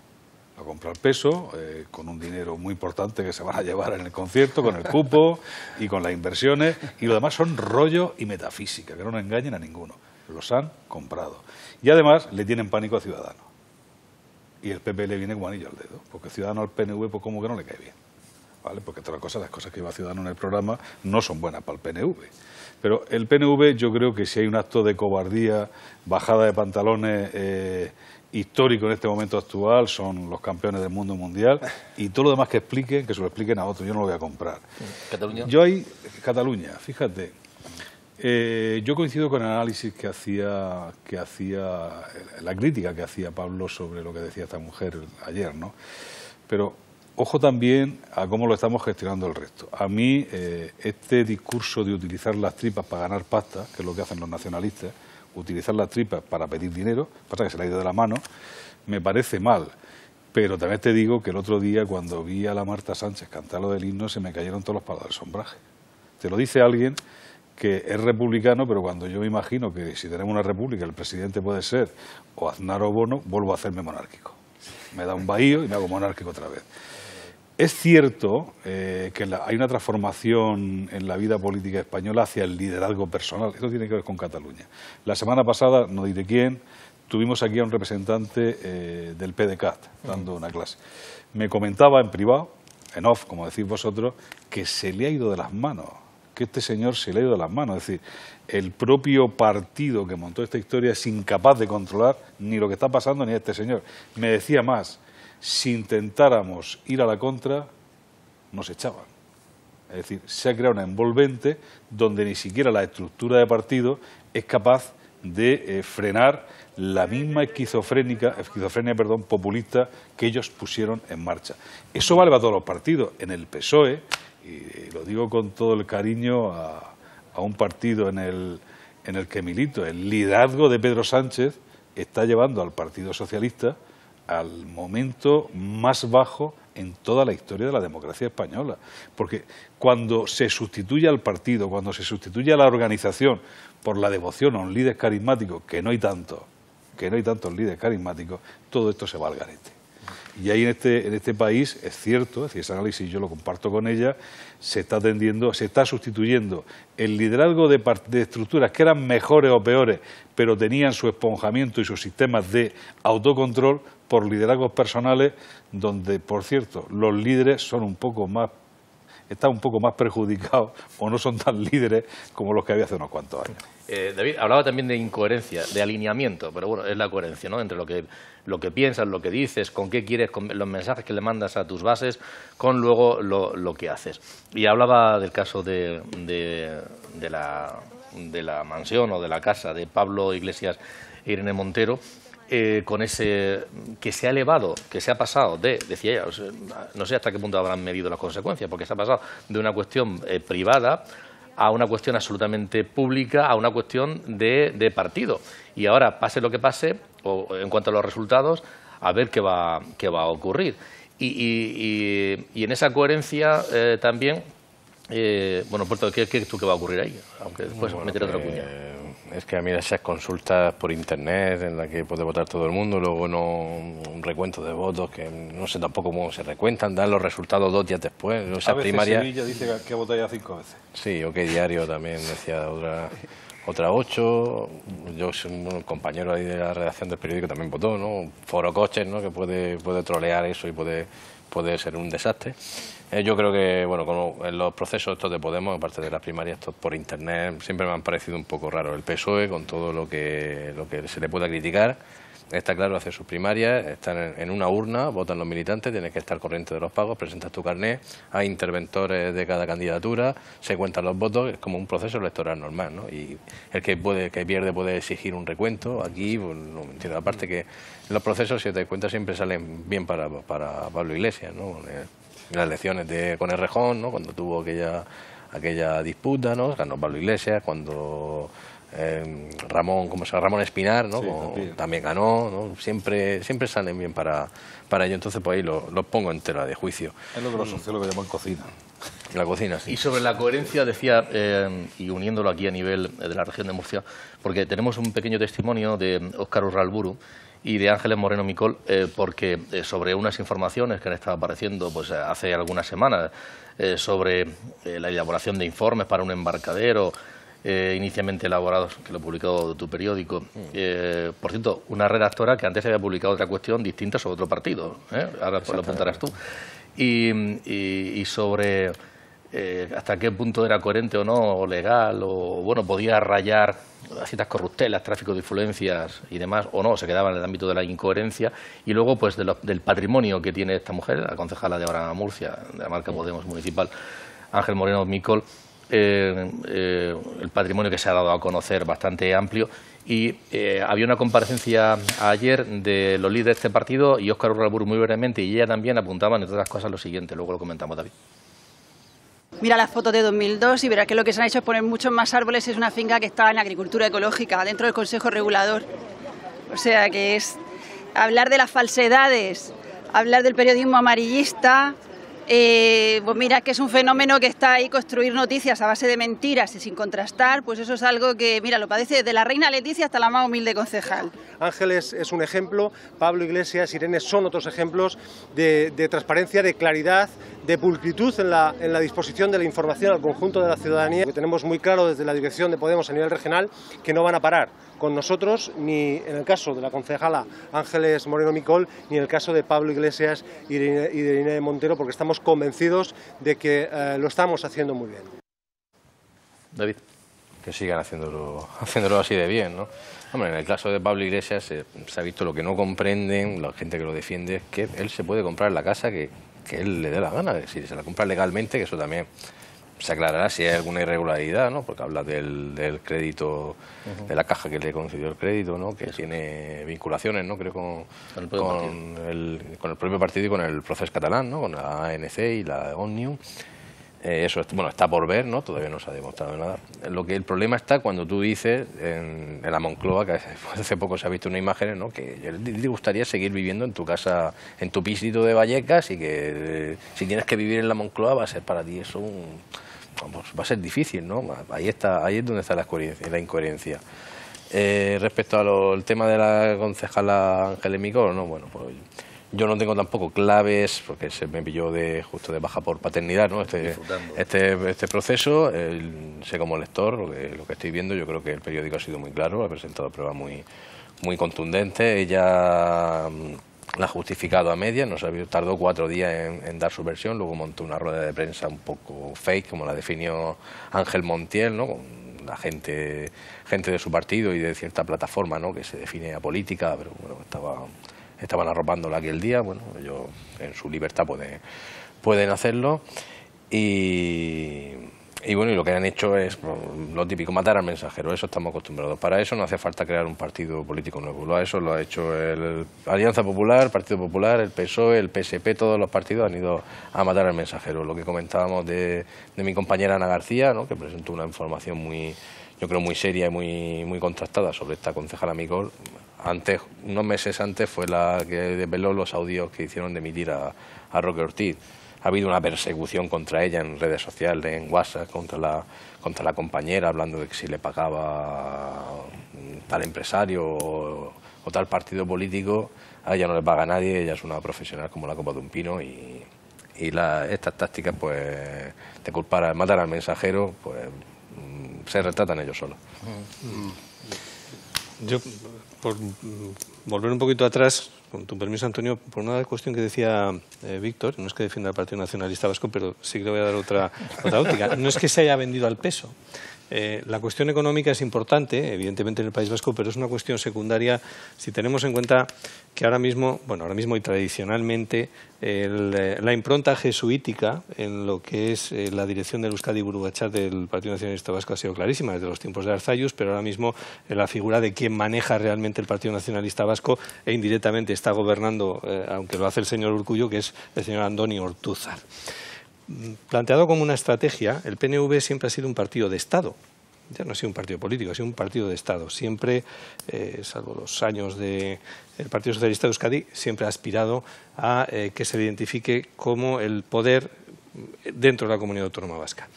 Lo ha comprado al peso, con un dinero muy importante que se van a llevar en el concierto, con el cupo y con las inversiones, y lo demás son rollo y metafísica, que no nos engañen a ninguno. Los han comprado. Y además le tienen pánico a Ciudadanos. Y el PP le viene como anillo al dedo, porque Ciudadanos al PNV pues como que no le cae bien, ¿vale? Porque las cosas que lleva Ciudadanos en el programa no son buenas para el PNV. Pero el PNV, yo creo que si hay un acto de cobardía, bajada de pantalones histórico en este momento actual, son los campeones del mundo mundial, y todo lo demás que expliquen, que se lo expliquen a otros, yo no lo voy a comprar. ¿Cataluña? Cataluña, fíjate, yo coincido con el análisis que hacía la crítica que hacía Pablo sobre lo que decía esta mujer ayer, ¿no? Pero ojo también a cómo lo estamos gestionando el resto. A mí, este discurso de utilizar las tripas para ganar pasta, que es lo que hacen los nacionalistas, utilizar las tripas para pedir dinero, pasa que se le ha ido de la mano, me parece mal. Pero también te digo que el otro día, cuando vi a la Marta Sánchez cantar lo del himno, se me cayeron todos los palos del sombraje. Te lo dice alguien que es republicano, pero cuando yo me imagino que si tenemos una república el presidente puede ser o Aznar o Bono, vuelvo a hacerme monárquico. Me da un bahío y me hago monárquico otra vez. Es cierto que hay una transformación en la vida política española hacia el liderazgo personal. Esto tiene que ver con Cataluña. La semana pasada, no diré quién, tuvimos aquí a un representante del PDeCAT dando una clase. Me comentaba en privado, en off, como decís vosotros, que se le ha ido de las manos, que este señor se le ha ido de las manos. Es decir, el propio partido que montó esta historia es incapaz de controlar ni lo que está pasando ni a este señor. Me decía más, si intentáramos ir a la contra, nos echaban. Es decir, se ha creado una envolvente donde ni siquiera la estructura de partido es capaz de frenar la misma esquizofrenia populista que ellos pusieron en marcha. Eso vale para todos los partidos. En el PSOE, y lo digo con todo el cariño a un partido en el que milito, el liderazgo de Pedro Sánchez está llevando al Partido Socialista al momento más bajo en toda la historia de la democracia española. Porque cuando se sustituye al partido, cuando se sustituye a la organización por la devoción a un líder carismático, que no hay tantos líderes carismáticos, todo esto se va al garete. Y ahí en este país, es cierto, es decir, ese análisis yo lo comparto con ella, se está sustituyendo el liderazgo de estructuras que eran mejores o peores, pero tenían su esponjamiento y sus sistemas de autocontrol, por liderazgos personales, donde, por cierto, los líderes están un poco más perjudicados o no son tan líderes como los que había hace unos cuantos años. David, hablaba también de incoherencia, de alineamiento, pero bueno, es la coherencia, ¿no? Entre lo que piensas, lo que dices, con qué quieres, con los mensajes que le mandas a tus bases, con luego lo que haces. Y hablaba del caso de la mansión o de la casa de Pablo Iglesias e Irene Montero, con ese que se ha elevado, que se ha pasado decía ella, no sé hasta qué punto habrán medido las consecuencias, porque se ha pasado de una cuestión privada a una cuestión absolutamente pública, a una cuestión de partido. Y ahora, pase lo que pase, o en cuanto a los resultados, a ver qué va a ocurrir. Y en esa coherencia también Bueno, Puerto, ¿qué crees tú que va a ocurrir ahí? Aunque después meter otra cuña. Es que a mí esas consultas por internet en las que puede votar todo el mundo, luego no un recuento de votos que no sé tampoco cómo se recuentan, dan los resultados 2 días después. A veces Sevilla dice que ha votado ya 5 veces. Sí, o que Diario también decía otra 8. Yo soy un compañero ahí de la redacción del periódico también votó, ¿no? Foro Coches, ¿no? Que puede trolear eso y puede ser un desastre. Yo creo que, bueno, como en los procesos estos de Podemos, aparte de las primarias, estos por internet, siempre me han parecido un poco raro. El PSOE, con todo lo que se le pueda criticar, está claro, hace sus primarias, están en una urna, votan los militantes, tienes que estar corriente de los pagos, presentas tu carnet, hay interventores de cada candidatura, se cuentan los votos, es como un proceso electoral normal, ¿no? Y el que pierde puede exigir un recuento. Aquí, pues, no me entiendo. Aparte que los procesos, si te das cuenta, siempre salen bien para Pablo Iglesias, ¿no? Las elecciones con Errejón, ¿no? Cuando tuvo aquella disputa, ¿no? Ganó Pablo Iglesias, cuando Ramón Espinar, ¿no? Sí, también ganó, ¿no? Siempre salen bien para ello. Entonces, pues ahí los pongo en tela de juicio. Es lo que los sociólogos llaman cocina. La cocina, sí. Y sobre la coherencia, decía, y uniéndolo aquí a nivel de la región de Murcia, porque tenemos un pequeño testimonio de Óscar Urralburu y de Ángeles Moreno Micol, porque sobre unas informaciones que han estado apareciendo pues hace algunas semanas sobre la elaboración de informes para un embarcadero inicialmente elaborados, que lo publicó tu periódico. Por cierto, una redactora que antes había publicado otra cuestión distinta sobre otro partido, ahora pues lo apuntarás tú. Y sobre hasta qué punto era coherente o no, o legal, o bueno, podía rayar ciertas corruptelas, tráfico de influencias y demás, o no, se quedaba en el ámbito de la incoherencia. Y luego, pues, del patrimonio que tiene esta mujer, la concejala de ahora Murcia, de la marca Podemos Municipal, Ángel Moreno Micol, el patrimonio que se ha dado a conocer bastante amplio. Y había una comparecencia ayer de los líderes de este partido y Óscar Urralburu muy brevemente, y ella también apuntaban, entre otras cosas, lo siguiente. Luego lo comentamos, David. Mira las fotos de 2002 y verás que lo que se han hecho es poner muchos más árboles. Es una finca que está en agricultura ecológica, dentro del Consejo Regulador. O sea que es hablar de las falsedades, hablar del periodismo amarillista. Pues mira que es un fenómeno que está ahí, construir noticias a base de mentiras y sin contrastar, pues eso es algo que, mira, lo padece desde la reina Leticia hasta la más humilde concejal. Ángeles es un ejemplo, Pablo Iglesias, Irene son otros ejemplos de transparencia, de claridad, de pulcritud en la disposición de la información al conjunto de la ciudadanía. Tenemos muy claro desde la dirección de Podemos a nivel regional que no van a parar con nosotros, ni en el caso de la concejala Ángeles Moreno Micol, ni en el caso de Pablo Iglesias y de Irene Montero, porque estamos convencidos de que lo estamos haciendo muy bien. David. Que sigan haciéndolo así de bien, ¿no? Hombre, en el caso de Pablo Iglesias se ha visto lo que no comprenden, la gente que lo defiende, es que él se puede comprar la casa que él le dé la gana, si se la compra legalmente, que eso también se aclarará si hay alguna irregularidad, ¿no? Porque habla del crédito, de la caja que le concedió el crédito, ¿no? Que tiene vinculaciones, ¿no? Creo con el propio partido y con el Procés Catalán, ¿no? Con la ANC y la Òmnium. Eso está por ver, ¿no? Todavía no se ha demostrado nada. El problema está cuando tú dices en la Moncloa, que hace poco se ha visto una imagen, ¿no? Que te gustaría seguir viviendo en tu casa, en tu pisito de Vallecas, y que si tienes que vivir en la Moncloa va a ser para ti eso va a ser difícil, ¿no? Ahí es donde está la incoherencia. Respecto al tema de la concejala Ángeles Micol, ¿no? Bueno, pues yo no tengo tampoco claves, porque se me pilló justo de baja por paternidad, ¿no? Este proceso. Sé como lector lo que estoy viendo. Yo creo que el periódico ha sido muy claro, ha presentado pruebas muy contundentes. Ella la ha justificado a medias, tardó 4 días en dar su versión, luego montó una rueda de prensa un poco fake, como la definió Ángel Montiel, ¿no? Con la gente de su partido y de cierta plataforma, ¿no? Que se define apolítica, pero bueno, estaban arropándola aquel día. Bueno, ellos en su libertad pueden hacerlo, y bueno, y lo que han hecho es lo típico, matar al mensajero. Eso estamos acostumbrados. Para eso no hace falta crear un partido político nuevo. Eso lo ha hecho Alianza Popular, Partido Popular, el PSOE, el PSP, todos los partidos han ido a matar al mensajero. Lo que comentábamos de mi compañera Ana García, ¿no? Que presentó una información yo creo muy seria y muy contrastada sobre esta concejala Micol. Unos meses antes fue la que desveló los audios que hicieron de emitir a Roque Ortiz. ha habido una persecución contra ella en redes sociales, en WhatsApp, contra la compañera, hablando de que si le pagaba tal empresario o tal partido político, a ella no le paga nadie, ella es una profesional como la copa de un pino y estas tácticas pues de culpar, matar al mensajero, pues se retratan ellos solos. Yo, por volver un poquito atrás, con tu permiso, Antonio, por una cuestión que decía Víctor, no es que defienda al Partido Nacionalista Vasco, pero sí que le voy a dar otra óptica. No es que se haya vendido al peso. La cuestión económica es importante, evidentemente en el País Vasco, pero es una cuestión secundaria si tenemos en cuenta que ahora mismo y tradicionalmente, la impronta jesuítica en lo que es la dirección del Euskadi Buru Batzar del Partido Nacionalista Vasco ha sido clarísima desde los tiempos de Arzallus, pero ahora mismo la figura de quien maneja realmente el Partido Nacionalista Vasco e indirectamente está gobernando, aunque lo hace el señor Urkullu, que es el señor Andoni Ortúzar. Planteado como una estrategia, el PNV siempre ha sido un partido de Estado. Ya no ha sido un partido político, ha sido un partido de Estado. Siempre, salvo los años del Partido Socialista de Euskadi, siempre ha aspirado a que se le identifique como el poder dentro de la Comunidad Autónoma Vasca.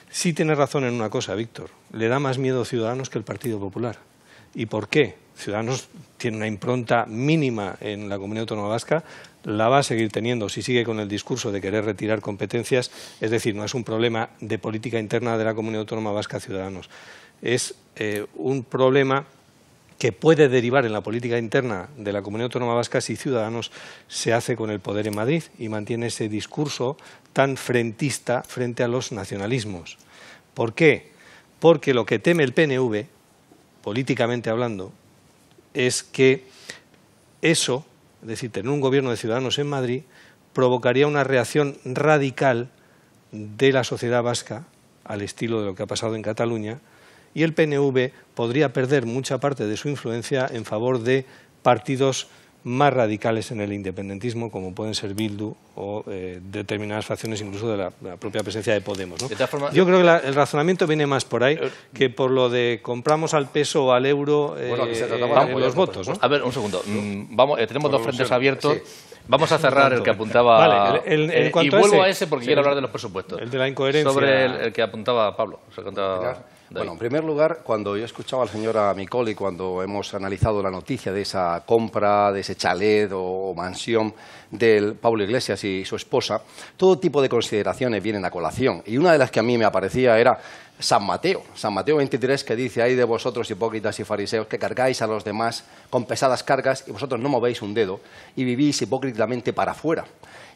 Sí tienes razón en una cosa, Víctor. Le da más miedo a Ciudadanos que el Partido Popular. ¿Y por qué? Ciudadanos tiene una impronta mínima en la Comunidad Autónoma Vasca, la va a seguir teniendo si sigue con el discurso de querer retirar competencias, es decir, no es un problema de política interna de la Comunidad Autónoma Vasca Ciudadanos, es un problema que puede derivar en la política interna de la Comunidad Autónoma Vasca si Ciudadanos se hace con el poder en Madrid y mantiene ese discurso tan frentista frente a los nacionalismos. ¿Por qué? Porque lo que teme el PNV, políticamente hablando, es que eso, es decir, tener un gobierno de Ciudadanos en Madrid, provocaría una reacción radical de la sociedad vasca, al estilo de lo que ha pasado en Cataluña, y el PNV podría perder mucha parte de su influencia en favor de partidos más radicales en el independentismo, como pueden ser Bildu o determinadas facciones incluso de la propia presencia de Podemos, ¿no? Yo creo que el razonamiento viene más por ahí que por lo de compramos al peso o al euro los votos, ¿no? A ver, un segundo. Tenemos dos frentes abiertos. Sí. Vamos a cerrar el que apuntaba... Vale, y vuelvo a ese porque quiero hablar de los presupuestos. El de la incoherencia. Sobre el que apuntaba Pablo. Bueno, en primer lugar, cuando yo he escuchado al señor Micol y cuando hemos analizado la noticia de esa compra, de ese chalet o mansión del Pablo Iglesias y su esposa, todo tipo de consideraciones vienen a colación. Y una de las que a mí me aparecía era San Mateo 23, que dice: "Ay de vosotros, hipócritas y fariseos, que cargáis a los demás con pesadas cargas y vosotros no movéis un dedo y vivís hipócritamente para afuera".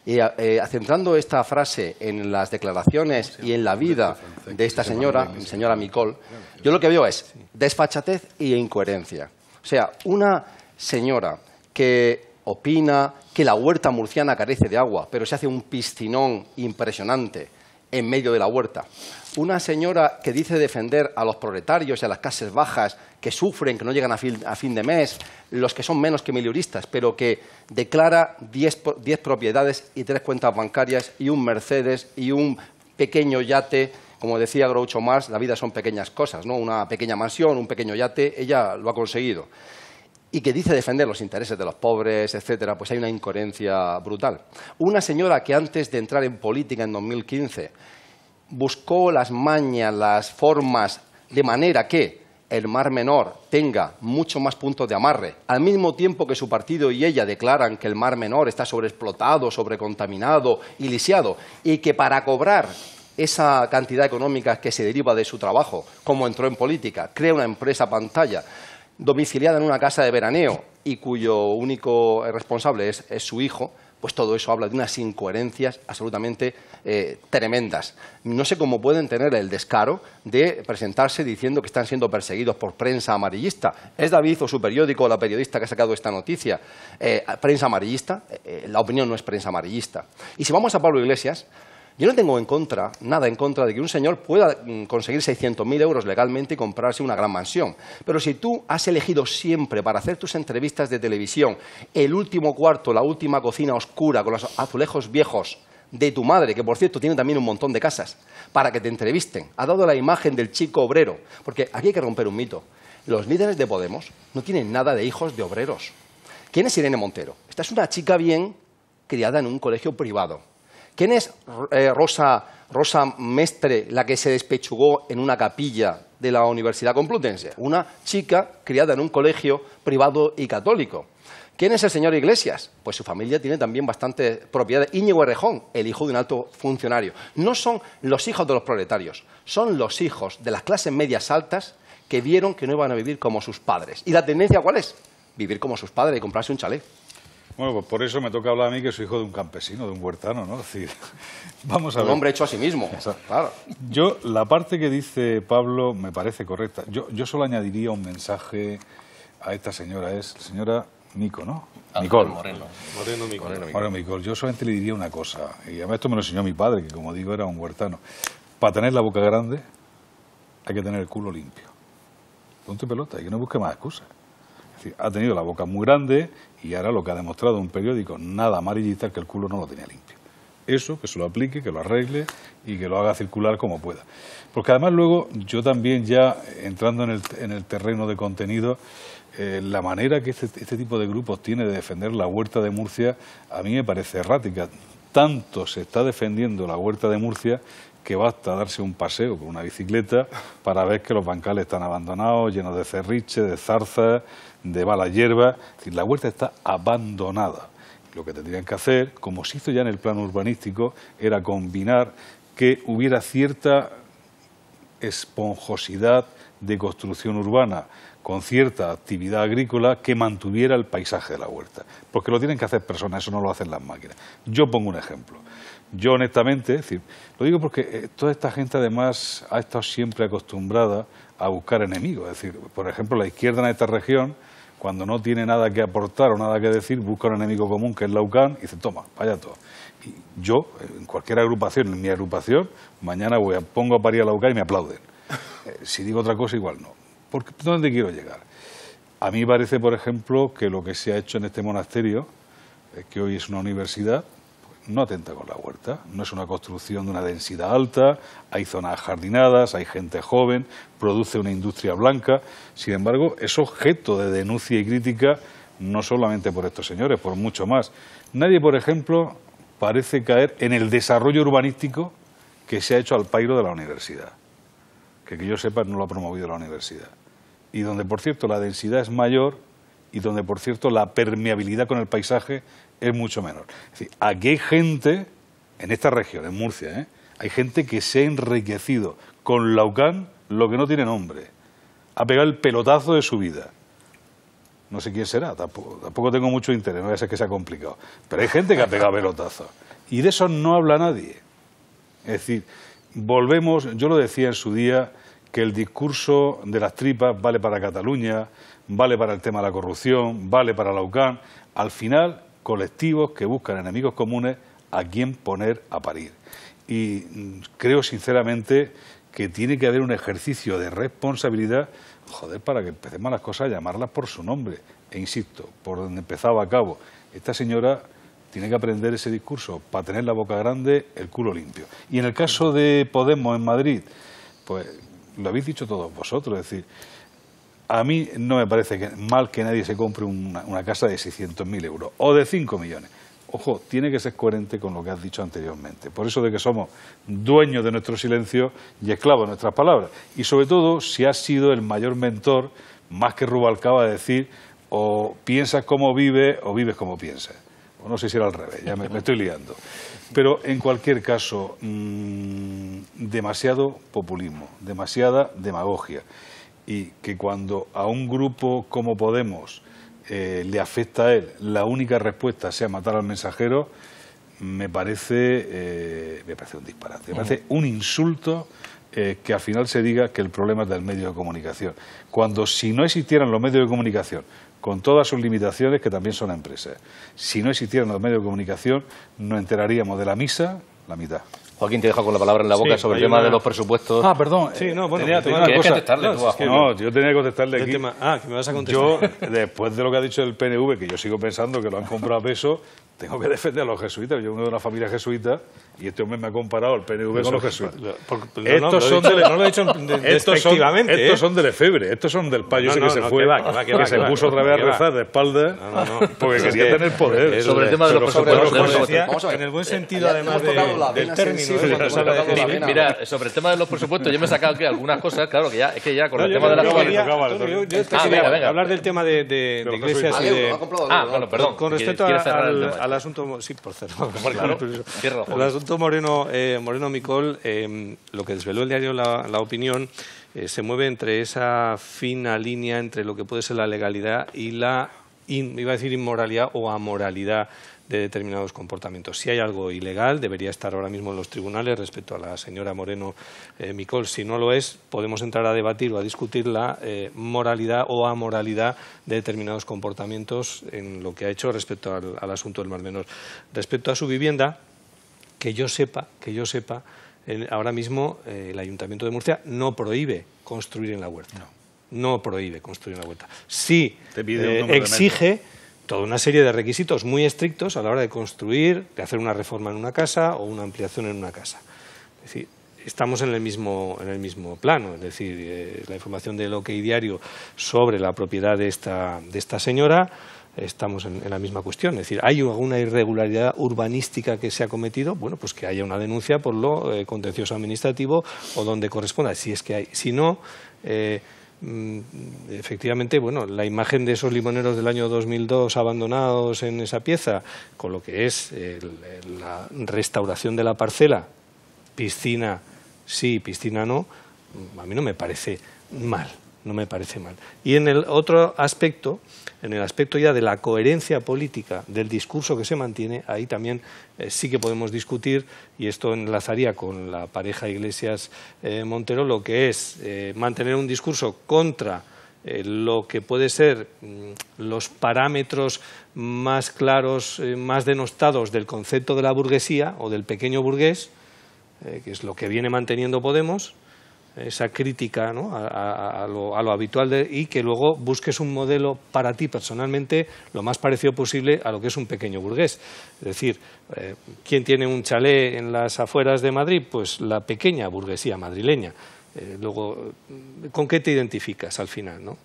Y centrando esta frase en las declaraciones y en la vida de esta señora Micol, yo lo que veo es desfachatez e incoherencia. O sea, una señora que opina que la huerta murciana carece de agua, pero se hace un piscinón impresionante en medio de la huerta. Una señora que dice defender a los proletarios y a las clases bajas que sufren, que no llegan a fin de mes, los que son menos que mileuristas, pero que declara 10 propiedades y 3 cuentas bancarias y un Mercedes y un pequeño yate. Como decía Groucho Marx, la vida son pequeñas cosas, ¿no? Una pequeña mansión, un pequeño yate, ella lo ha conseguido. Y que dice defender los intereses de los pobres, etcétera, pues hay una incoherencia brutal. Una señora que antes de entrar en política en 2015 buscó las mañas, las formas, de manera que el Mar Menor tenga mucho más puntos de amarre, al mismo tiempo que su partido y ella declaran que el Mar Menor está sobreexplotado, sobrecontaminado y lisiado, y que para cobrar esa cantidad económica que se deriva de su trabajo, como entró en política, crea una empresa pantalla domiciliada en una casa de veraneo y cuyo único responsable es su hijo, pues todo eso habla de unas incoherencias absolutamente tremendas. No sé cómo pueden tener el descaro de presentarse diciendo que están siendo perseguidos por prensa amarillista. ¿Es David o su periódico la periodista que ha sacado esta noticia prensa amarillista? La opinión no es prensa amarillista. Y si vamos a Pablo Iglesias, yo no tengo nada en contra de que un señor pueda conseguir 600.000 euros legalmente y comprarse una gran mansión. Pero si tú has elegido siempre para hacer tus entrevistas de televisión el último cuarto, la última cocina oscura con los azulejos viejos de tu madre, que por cierto tiene también un montón de casas, para que te entrevisten, ha dado la imagen del chico obrero, porque aquí hay que romper un mito. Los líderes de Podemos no tienen nada de hijos de obreros. ¿Quién es Irene Montero? Esta es una chica bien criada en un colegio privado, ¿Quién es Rosa Mestre, la que se despechugó en una capilla de la Universidad Complutense? Una chica criada en un colegio privado y católico. ¿Quién es el señor Iglesias? Pues su familia tiene también bastante propiedad. Íñigo Errejón, el hijo de un alto funcionario. No son los hijos de los proletarios, son los hijos de las clases medias altas que vieron que no iban a vivir como sus padres. ¿Y la tendencia cuál es? Vivir como sus padres y comprarse un chalet. Bueno, pues por eso me toca hablar a mí, que soy hijo de un campesino, de un huertano, ¿no? Es decir, vamos a ver. Un hombre hecho a sí mismo, claro. Yo, la parte que dice Pablo me parece correcta. Yo solo añadiría un mensaje a esta señora, es señora Mico, ¿no? Micol. Moreno Micol. Yo solamente le diría una cosa, y además esto me lo enseñó mi padre, que como digo era un huertano. Para tener la boca grande hay que tener el culo limpio. Ponte pelota y que no busque más excusas. Es decir, ha tenido la boca muy grande y ahora lo que ha demostrado un periódico nada amarillista es que el culo no lo tenía limpio. Eso, que se lo aplique, que lo arregle y que lo haga circular como pueda. Porque además luego yo también ya entrando en el terreno de contenido, la manera que este tipo de grupos tiene de defender la huerta de Murcia a mí me parece errática. Tanto se está defendiendo la huerta de Murcia que basta darse un paseo con una bicicleta para ver que los bancales están abandonados, llenos de cerriche, de zarzas, de malas hierbas. Es decir, la huerta está abandonada. Lo que tendrían que hacer, como se hizo ya en el plano urbanístico, era combinar que hubiera cierta esponjosidad de construcción urbana con cierta actividad agrícola que mantuviera el paisaje de la huerta. Porque lo tienen que hacer personas, eso no lo hacen las máquinas. Yo pongo un ejemplo. Yo honestamente, es decir, lo digo porque toda esta gente además ha estado siempre acostumbrada a buscar enemigos. Es decir, por ejemplo, la izquierda en esta región, cuando no tiene nada que aportar o nada que decir, busca un enemigo común que es la UCAN y dice, toma, vaya todo. Y yo, en cualquier agrupación, en mi agrupación, mañana pongo a parir a la UCAN y me aplauden. Si digo otra cosa, igual no. Porque, ¿dónde quiero llegar? A mí me parece, por ejemplo, que lo que se ha hecho en este monasterio, que hoy es una universidad, no atenta con la huerta, no es una construcción de una densidad alta, hay zonas jardinadas, hay gente joven, produce una industria blanca. Sin embargo, es objeto de denuncia y crítica no solamente por estos señores, por mucho más. Nadie, por ejemplo, parece caer en el desarrollo urbanístico que se ha hecho al pairo de la universidad, que yo sepa no lo ha promovido la universidad, y donde, por cierto, la densidad es mayor y donde, por cierto, la permeabilidad con el paisaje es mucho menor. Es decir, aquí hay gente, en esta región, en Murcia, hay gente que se ha enriquecido con la UCAN lo que no tiene nombre. Ha pegado el pelotazo de su vida. No sé quién será, tampoco tengo mucho interés, no voy a ser que sea complicado. Pero hay gente que ha pegado pelotazo. Y de eso no habla nadie. Es decir, volvemos, yo lo decía en su día, que el discurso de las tripas vale para Cataluña, vale para el tema de la corrupción, vale para la UCAN. Al final, colectivos que buscan enemigos comunes a quien poner a parir. Y creo sinceramente que tiene que haber un ejercicio de responsabilidad, joder, para que empecemos las cosas a llamarlas por su nombre. E insisto, por donde empezaba a cabo, esta señora tiene que aprender ese discurso para tener la boca grande, el culo limpio. Y en el caso de Podemos en Madrid, pues lo habéis dicho todos vosotros, es decir, a mí no me parece mal que nadie se compre una casa de 600.000 euros o de 5 millones. Ojo, tiene que ser coherente con lo que has dicho anteriormente. Por eso de que somos dueños de nuestro silencio y esclavos de nuestras palabras. Y sobre todo, si has sido el mayor mentor, más que Rubalcaba, de decir o piensas como vives o vives como piensas. O no sé si era al revés, ya me estoy liando. Pero en cualquier caso, demasiado populismo, demasiada demagogia. Y que cuando a un grupo como Podemos le afecta a él, la única respuesta sea matar al mensajero, me parece un disparate, me parece un insulto que al final se diga que el problema es del medio de comunicación. Cuando si no existieran los medios de comunicación, con todas sus limitaciones, que también son empresas, si no existieran los medios de comunicación, nos enteraríamos de la misa la mitad. Joaquín, te dejo con la palabra en la boca sobre el tema de los presupuestos. Ah, perdón. Sí, no, bueno, tenía una cosa. Contestarle tú, no, yo tenía que contestarle aquí. Que me vas a contestar. Yo, después de lo que ha dicho el PNV, que yo sigo pensando que lo han comprado a peso, tengo que defender a los jesuitas. Yo vengo de una familia jesuita y este hombre me ha comparado el PNV con los jesuitas. Estos son de Lefebvre, estos son del payo ese que se fue, que se puso otra vez a rezar de espalda porque quería tener poder. Sobre el tema de los presupuestos, en el buen sentido, además del término. Mira, sobre el tema de los presupuestos, yo me he sacado aquí algunas cosas, claro, que ya con el tema de la actualidad. Hablar del tema de Iglesias y de... perdón. Con respecto al asunto... Sí, por cerrar. El asunto Moreno Micol, lo que desveló el diario La Opinión, se mueve entre esa fina línea entre lo que puede ser la legalidad y la, iba a decir inmoralidad o amoralidad de determinados comportamientos. Si hay algo ilegal, debería estar ahora mismo en los tribunales respecto a la señora Moreno Micol. Si no lo es, podemos entrar a debatir o a discutir la moralidad o amoralidad de determinados comportamientos en lo que ha hecho respecto al asunto del Mar Menor. Respecto a su vivienda, que yo sepa, ahora mismo el Ayuntamiento de Murcia no prohíbe construir en la huerta. No prohíbe construir en la huerta. Sí exige toda una serie de requisitos muy estrictos a la hora de construir, de hacer una reforma en una casa o una ampliación en una casa. Es decir, estamos en el mismo plano. Es decir, la información del OK Diario sobre la propiedad de esta señora, estamos en la misma cuestión. Es decir, ¿hay alguna irregularidad urbanística que se ha cometido? Bueno, pues que haya una denuncia por lo contencioso administrativo o donde corresponda, si es que hay. Si no, efectivamente, bueno, la imagen de esos limoneros del año 2002 abandonados en esa pieza, con lo que es la restauración de la parcela, piscina sí, piscina no, a mí no me parece mal. No me parece mal. Y en el otro aspecto, en el aspecto ya de la coherencia política del discurso que se mantiene, ahí también sí que podemos discutir, y esto enlazaría con la pareja Iglesias-Montero, lo que es mantener un discurso contra lo que puede ser los parámetros más claros, más denostados del concepto de la burguesía o del pequeño burgués, que es lo que viene manteniendo Podemos, esa crítica, ¿no?, a lo habitual y que luego busques un modelo para ti personalmente lo más parecido posible a lo que es un pequeño burgués. Es decir, ¿quién tiene un chalet en las afueras de Madrid? Pues la pequeña burguesía madrileña. Luego, ¿con qué te identificas al final, no?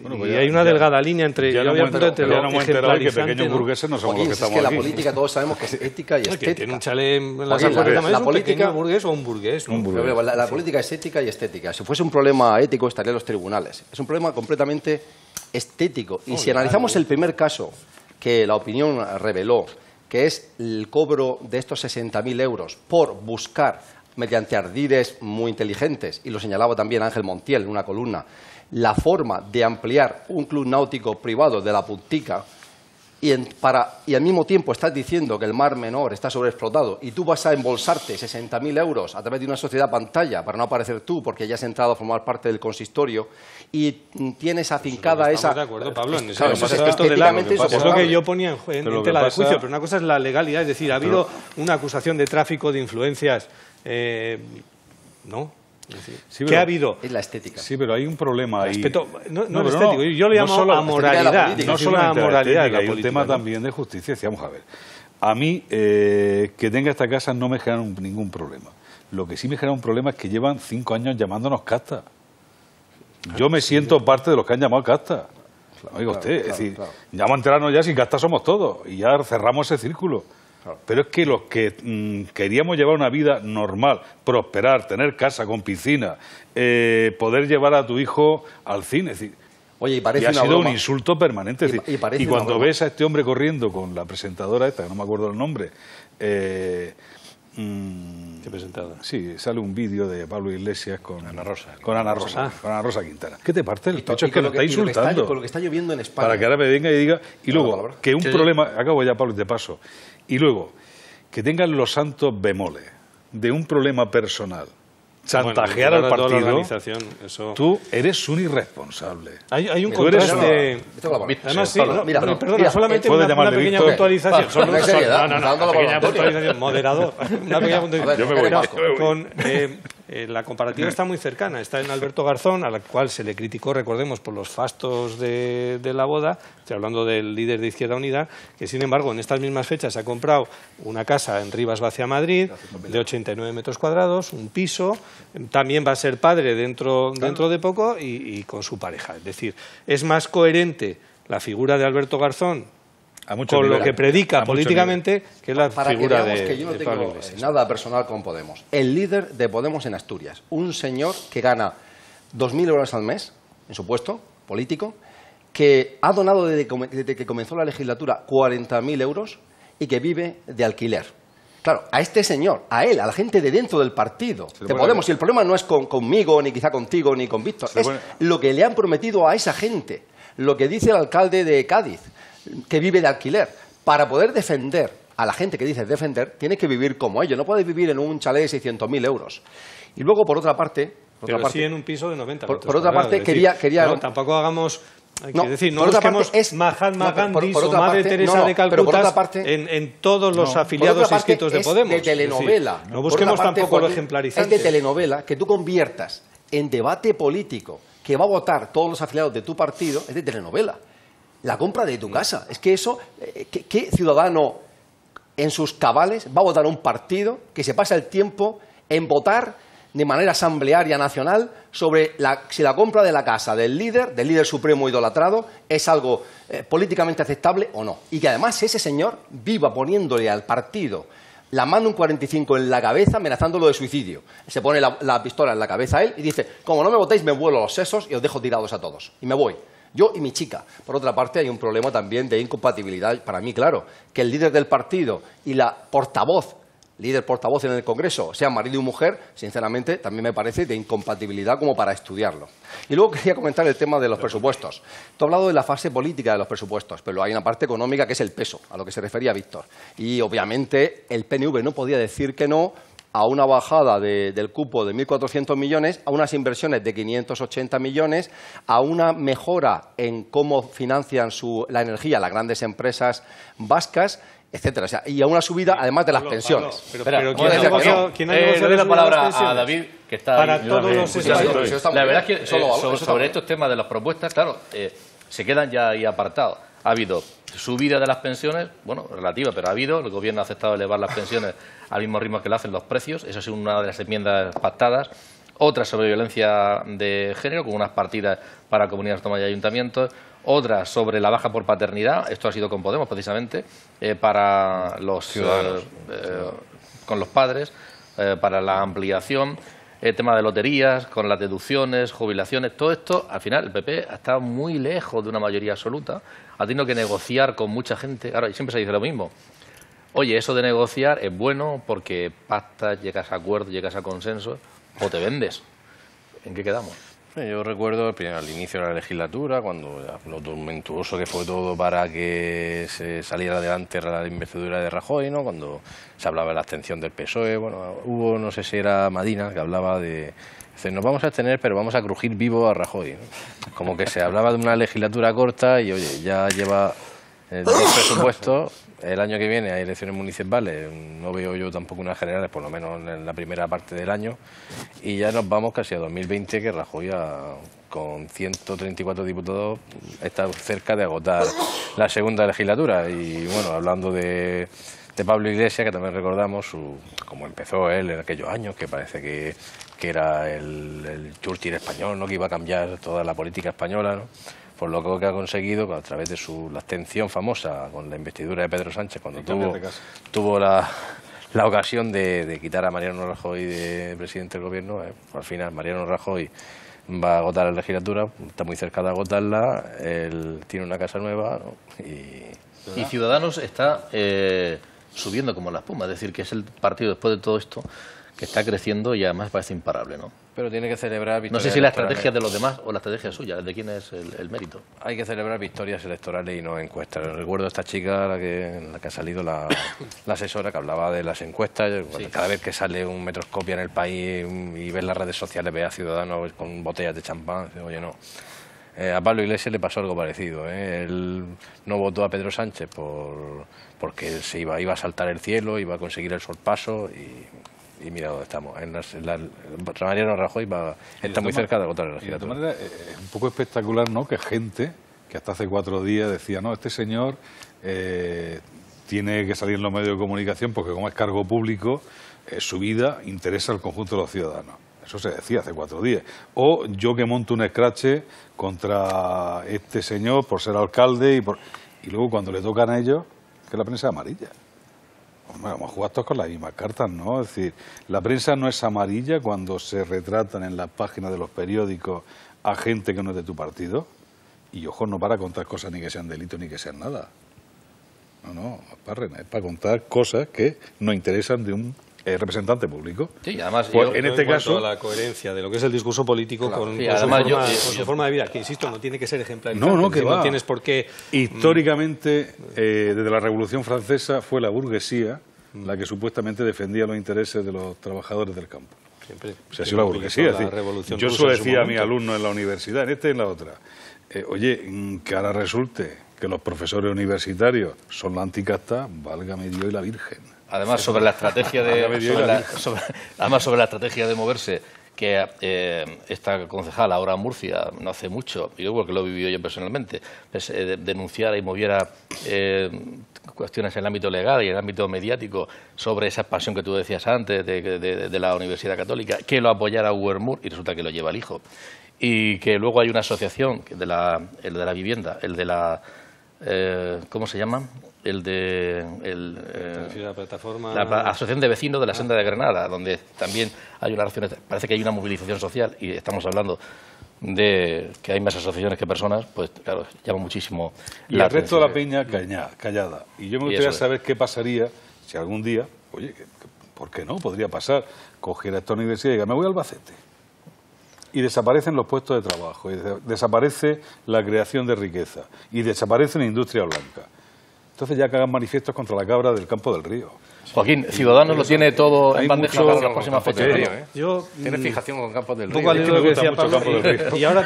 Bueno, pues hay una delgada línea entre... Ya no hemos enterado que pequeños burgueses no somos los que estamos aquí. La política todos sabemos que es ética y estética. Tiene un chalet en las afueras de Madrid, ¿es un pequeño burgués o un burgués? La política es ética y estética. Si fuese un problema ético estaría en los tribunales. Es un problema completamente estético. Y si analizamos el primer caso que La Opinión reveló, que es el cobro de estos 60.000 euros por buscar, mediante ardides muy inteligentes, y lo señalaba también Ángel Montiel en una columna, la forma de ampliar un club náutico privado de la Puntica y al mismo tiempo estás diciendo que el Mar Menor está sobreexplotado y tú vas a embolsarte 60.000 euros a través de una sociedad pantalla para no aparecer tú porque ya has entrado a formar parte del consistorio y tienes afincada esa... Estamos de acuerdo, Pablo, en claro, eso es lo que yo ponía en tela de juicio, pero una cosa es la legalidad, es decir, ha habido una acusación de tráfico de influencias, ¿no? Sí, ¿Qué ha habido? Es la estética. Sí, pero hay un problema ahí. No es estético, yo le llamo amoralidad. No solamente la estética, hay un tema también de justicia. Vamos a ver, a mí que tenga esta casa no me genera ningún problema. Lo que sí me genera un problema es que llevan 5 años llamándonos casta. Yo me siento parte de los que han llamado casta. Oiga usted, es decir, ya vamos a enterarnos ya si casta somos todos y ya cerramos ese círculo. Pero es que los que queríamos llevar una vida normal, prosperar, tener casa con piscina, poder llevar a tu hijo al cine, es decir, oye, y ha sido un insulto permanente. Y cuando ves a este hombre corriendo con la presentadora esta, que no me acuerdo el nombre, ¿qué presentadora? Sí, sale un vídeo de Pablo Iglesias con Ana Rosa Quintana. ¿Qué te parte el pecho? Es que lo está insultando. Con lo que está lloviendo en España. Para que ahora me venga y diga, y luego, que un problema, acabo ya, Pablo, y te paso. Y luego, que tengan los santos bemoles de un problema personal, chantajear al partido, tú eres un irresponsable. Hay un contraste... Además, sí, perdona, solamente una pequeña puntualización. Una pequeña puntualización, moderador. Una pequeña puntualización. La comparativa está muy cercana, está en Alberto Garzón, a la cual se le criticó, recordemos, por los fastos de la boda, estoy hablando del líder de Izquierda Unida, que sin embargo en estas mismas fechas ha comprado una casa en Rivas Vacia, Madrid, de 89 metros cuadrados, un piso, también va a ser padre dentro de poco y con su pareja. Es decir, es más coherente la figura de Alberto Garzón con lo que predica políticamente que la figura que yo no tengo nada personal con Podemos. El líder de Podemos en Asturias, un señor que gana 2.000 euros al mes en su puesto político, que ha donado desde que comenzó la legislatura 40.000 euros y que vive de alquiler. Claro, a este señor, a él, a la gente de dentro del partido de Podemos, y el problema no es conmigo, ni quizá contigo, ni con Víctor, es lo que le han prometido a esa gente, lo que dice el alcalde de Cádiz, que vive de alquiler. Para poder defender a la gente que dice defender, tiene que vivir como ellos, no puede vivir en un chalet de 600.000 euros. Y luego, por otra parte... sí en un piso de 90 metros. Por otra parte, quería... No, tampoco hagamos... no busquemos Mahatma Gandhi o Madre Teresa de Calcuta en todos los afiliados inscritos de Podemos. De telenovela. No busquemos tampoco lo ejemplarizante. Es de telenovela que tú conviertas en debate político que va a votar todos los afiliados de tu partido, es de telenovela. La compra de tu casa. Es que eso, ¿qué ciudadano en sus cabales va a votar un partido que se pasa el tiempo en votar de manera asamblearia nacional sobre si la compra de la casa del líder supremo idolatrado, es algo políticamente aceptable o no? Y que además ese señor viva poniéndole al partido la mano un 45 en la cabeza, amenazándolo de suicidio. Se pone la pistola en la cabeza a él y dice, como no me votéis, me vuelo los sesos y os dejo tirados a todos. Y me voy. Yo y mi chica. Por otra parte, hay un problema también de incompatibilidad, para mí, claro, que el líder del partido y la líder portavoz en el Congreso, sean marido y mujer, sinceramente, también me parece de incompatibilidad como para estudiarlo. Y luego quería comentar el tema de los presupuestos. Tú has hablado de la fase política de los presupuestos, pero hay una parte económica que es el peso, a lo que se refería Víctor. Y, obviamente, el PNV no podía decir que no a una bajada del cupo de 1.400 millones, a unas inversiones de 580 millones, a una mejora en cómo financian la energía las grandes empresas vascas, etcétera. O sea, y a una subida, además de las pensiones. Pero ¿quién ha negociado la palabra a David, que está para ahí, todos los espacios? La verdad es que sobre estos temas de las propuestas, claro, se quedan ya ahí apartados. Ha habido subida de las pensiones, bueno, relativa, pero ha habido. El Gobierno ha aceptado elevar las pensiones al mismo ritmo que lo hacen los precios. Esa ha sido una de las enmiendas pactadas. Otra sobre violencia de género, con unas partidas para comunidades autónomas y ayuntamientos. Otra sobre la baja por paternidad. Esto ha sido con Podemos, precisamente, para los ciudadanos, con los padres, para la ampliación. El tema de loterías, con las deducciones, jubilaciones, todo esto, al final el PP ha estado muy lejos de una mayoría absoluta, ha tenido que negociar con mucha gente. Ahora, siempre se dice lo mismo. Oye, eso de negociar es bueno porque pactas, llegas a acuerdos, llegas a consensos, o te vendes. ¿En qué quedamos? Yo recuerdo al inicio de la legislatura, cuando lo tormentuoso que fue todo para que se saliera adelante la investidura de Rajoy, ¿no? Cuando se hablaba de la abstención del PSOE, bueno, hubo, no sé si era Madina, que hablaba de... Dice, nos vamos a abstener, pero vamos a crujir vivo a Rajoy, ¿no? Como que se hablaba de una legislatura corta y, oye, ya lleva dos presupuestos. El año que viene hay elecciones municipales, no veo yo tampoco unas generales, por lo menos en la primera parte del año, y ya nos vamos casi a 2020, que Rajoy con 134 diputados está cerca de agotar la segunda legislatura. Y bueno, hablando de Pablo Iglesias, que también recordamos cómo empezó él en aquellos años, que parece que era el Churchill español, ¿no? Que iba a cambiar toda la política española, ¿no? Por lo que ha conseguido a través de la abstención famosa con la investidura de Pedro Sánchez, cuando tuvo la ocasión de quitar a Mariano Rajoy de presidente del gobierno. Al final Mariano Rajoy va a agotar la legislatura, está muy cerca de agotarla, él tiene una casa nueva, ¿no? Y Ciudadanos está subiendo como la espuma, es decir, que es el partido después de todo esto que está creciendo y además parece imparable, ¿no? Pero tiene que celebrar victorias. No sé si la estrategia de los demás o la estrategia suya, ¿de quién es el mérito? Hay que celebrar victorias electorales y no encuestas. Recuerdo a esta chica, la que ha salido la asesora, que hablaba de las encuestas. Sí. Cada vez que sale un Metroscopia en el país y ves las redes sociales, ve a Ciudadanos con botellas de champán, dice, oye, no. A Pablo Iglesias le pasó algo parecido, ¿eh? Él no votó a Pedro Sánchez porque se iba a saltar el cielo, iba a conseguir el sorpaso y mira dónde estamos. Mariano Rajoy está muy cerca de la otra legislatura. De todas maneras, es un poco espectacular, ¿no?, que gente que hasta hace 4 días decía, no, este señor tiene que salir en los medios de comunicación porque como es cargo público, su vida interesa al conjunto de los ciudadanos. Eso se decía hace 4 días. O yo que monto un escrache contra este señor por ser alcalde y luego cuando le tocan a ellos, que la prensa es amarilla. Hombre, vamos a jugar todos con las mismas cartas, ¿no? Es decir, la prensa no es amarilla cuando se retratan en las páginas de los periódicos a gente que no es de tu partido. Y ojo, no para contar cosas ni que sean delitos ni que sean nada. No, es para contar cosas que no interesan de un representante público. Sí, además pues, en este caso la coherencia de lo que es el discurso político con su forma de vida, que insisto, no tiene que ser ejemplarizante. No, que no tienes por qué. Históricamente, desde la Revolución Francesa fue la burguesía la que supuestamente defendía los intereses de los trabajadores del campo. Siempre. O sea, ha sido la burguesía. Yo se lo decía a mis alumnos en la universidad, en esta y en la otra. Oye, que ahora resulte que los profesores universitarios son la anticasta, válgame Dios y la Virgen. Además, sobre la estrategia de moverse, que esta concejal ahora en Murcia, no hace mucho, y yo porque lo he vivido yo personalmente, pues, denunciara y moviera cuestiones en el ámbito legal y en el ámbito mediático sobre esa expansión que tú decías antes de la Universidad Católica, que lo apoyara Ubermur y resulta que lo lleva el hijo. Y que luego hay una asociación, el de la vivienda, el de la... ¿cómo se llama? La plataforma... La Asociación de Vecinos de la Senda de Granada, donde también hay una relación, parece que hay una movilización social y estamos hablando de que hay más asociaciones que personas, pues claro, llama muchísimo y el resto de la peña callada. Y yo me gustaría saber qué pasaría si algún día, oye, ¿por qué no? Podría pasar, cogiera esta universidad y diga, me voy a Albacete. Y desaparecen los puestos de trabajo, y desaparece la creación de riqueza, y desaparece la industria blanca. Entonces ya que hagan manifiestos contra la cabra del Campo del Río. Joaquín, Ciudadanos lo tiene todo en bandeja para las próximas fechas. Tiene fijación con Campos del Río. Un poco al hilo de lo que decía Pablo. Y ahora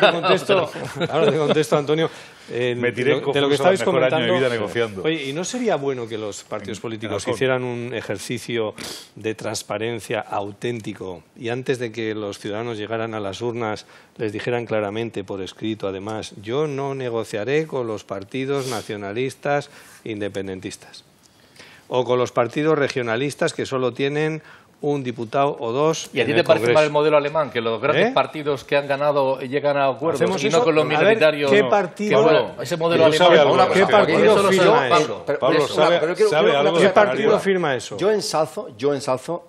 te contesto, Antonio, me tiré de lo que estabais comentando. De vida negociando. Oye, ¿y no sería bueno que los partidos políticos hicieran un ejercicio de transparencia auténtico y antes de que los ciudadanos llegaran a las urnas les dijeran claramente por escrito, además, yo no negociaré con los partidos nacionalistas independentistas o con los partidos regionalistas que solo tienen un diputado o dos? ¿Y a ti te parece mal el modelo alemán? Que los grandes partidos que han ganado llegan a acuerdos y no con los minoritarios. ¿Qué partido? Bueno, ese modelo alemán. ¿Qué partido firma eso? Pablo, ¿sabe algo? ¿Qué partido firma eso? Yo ensalzo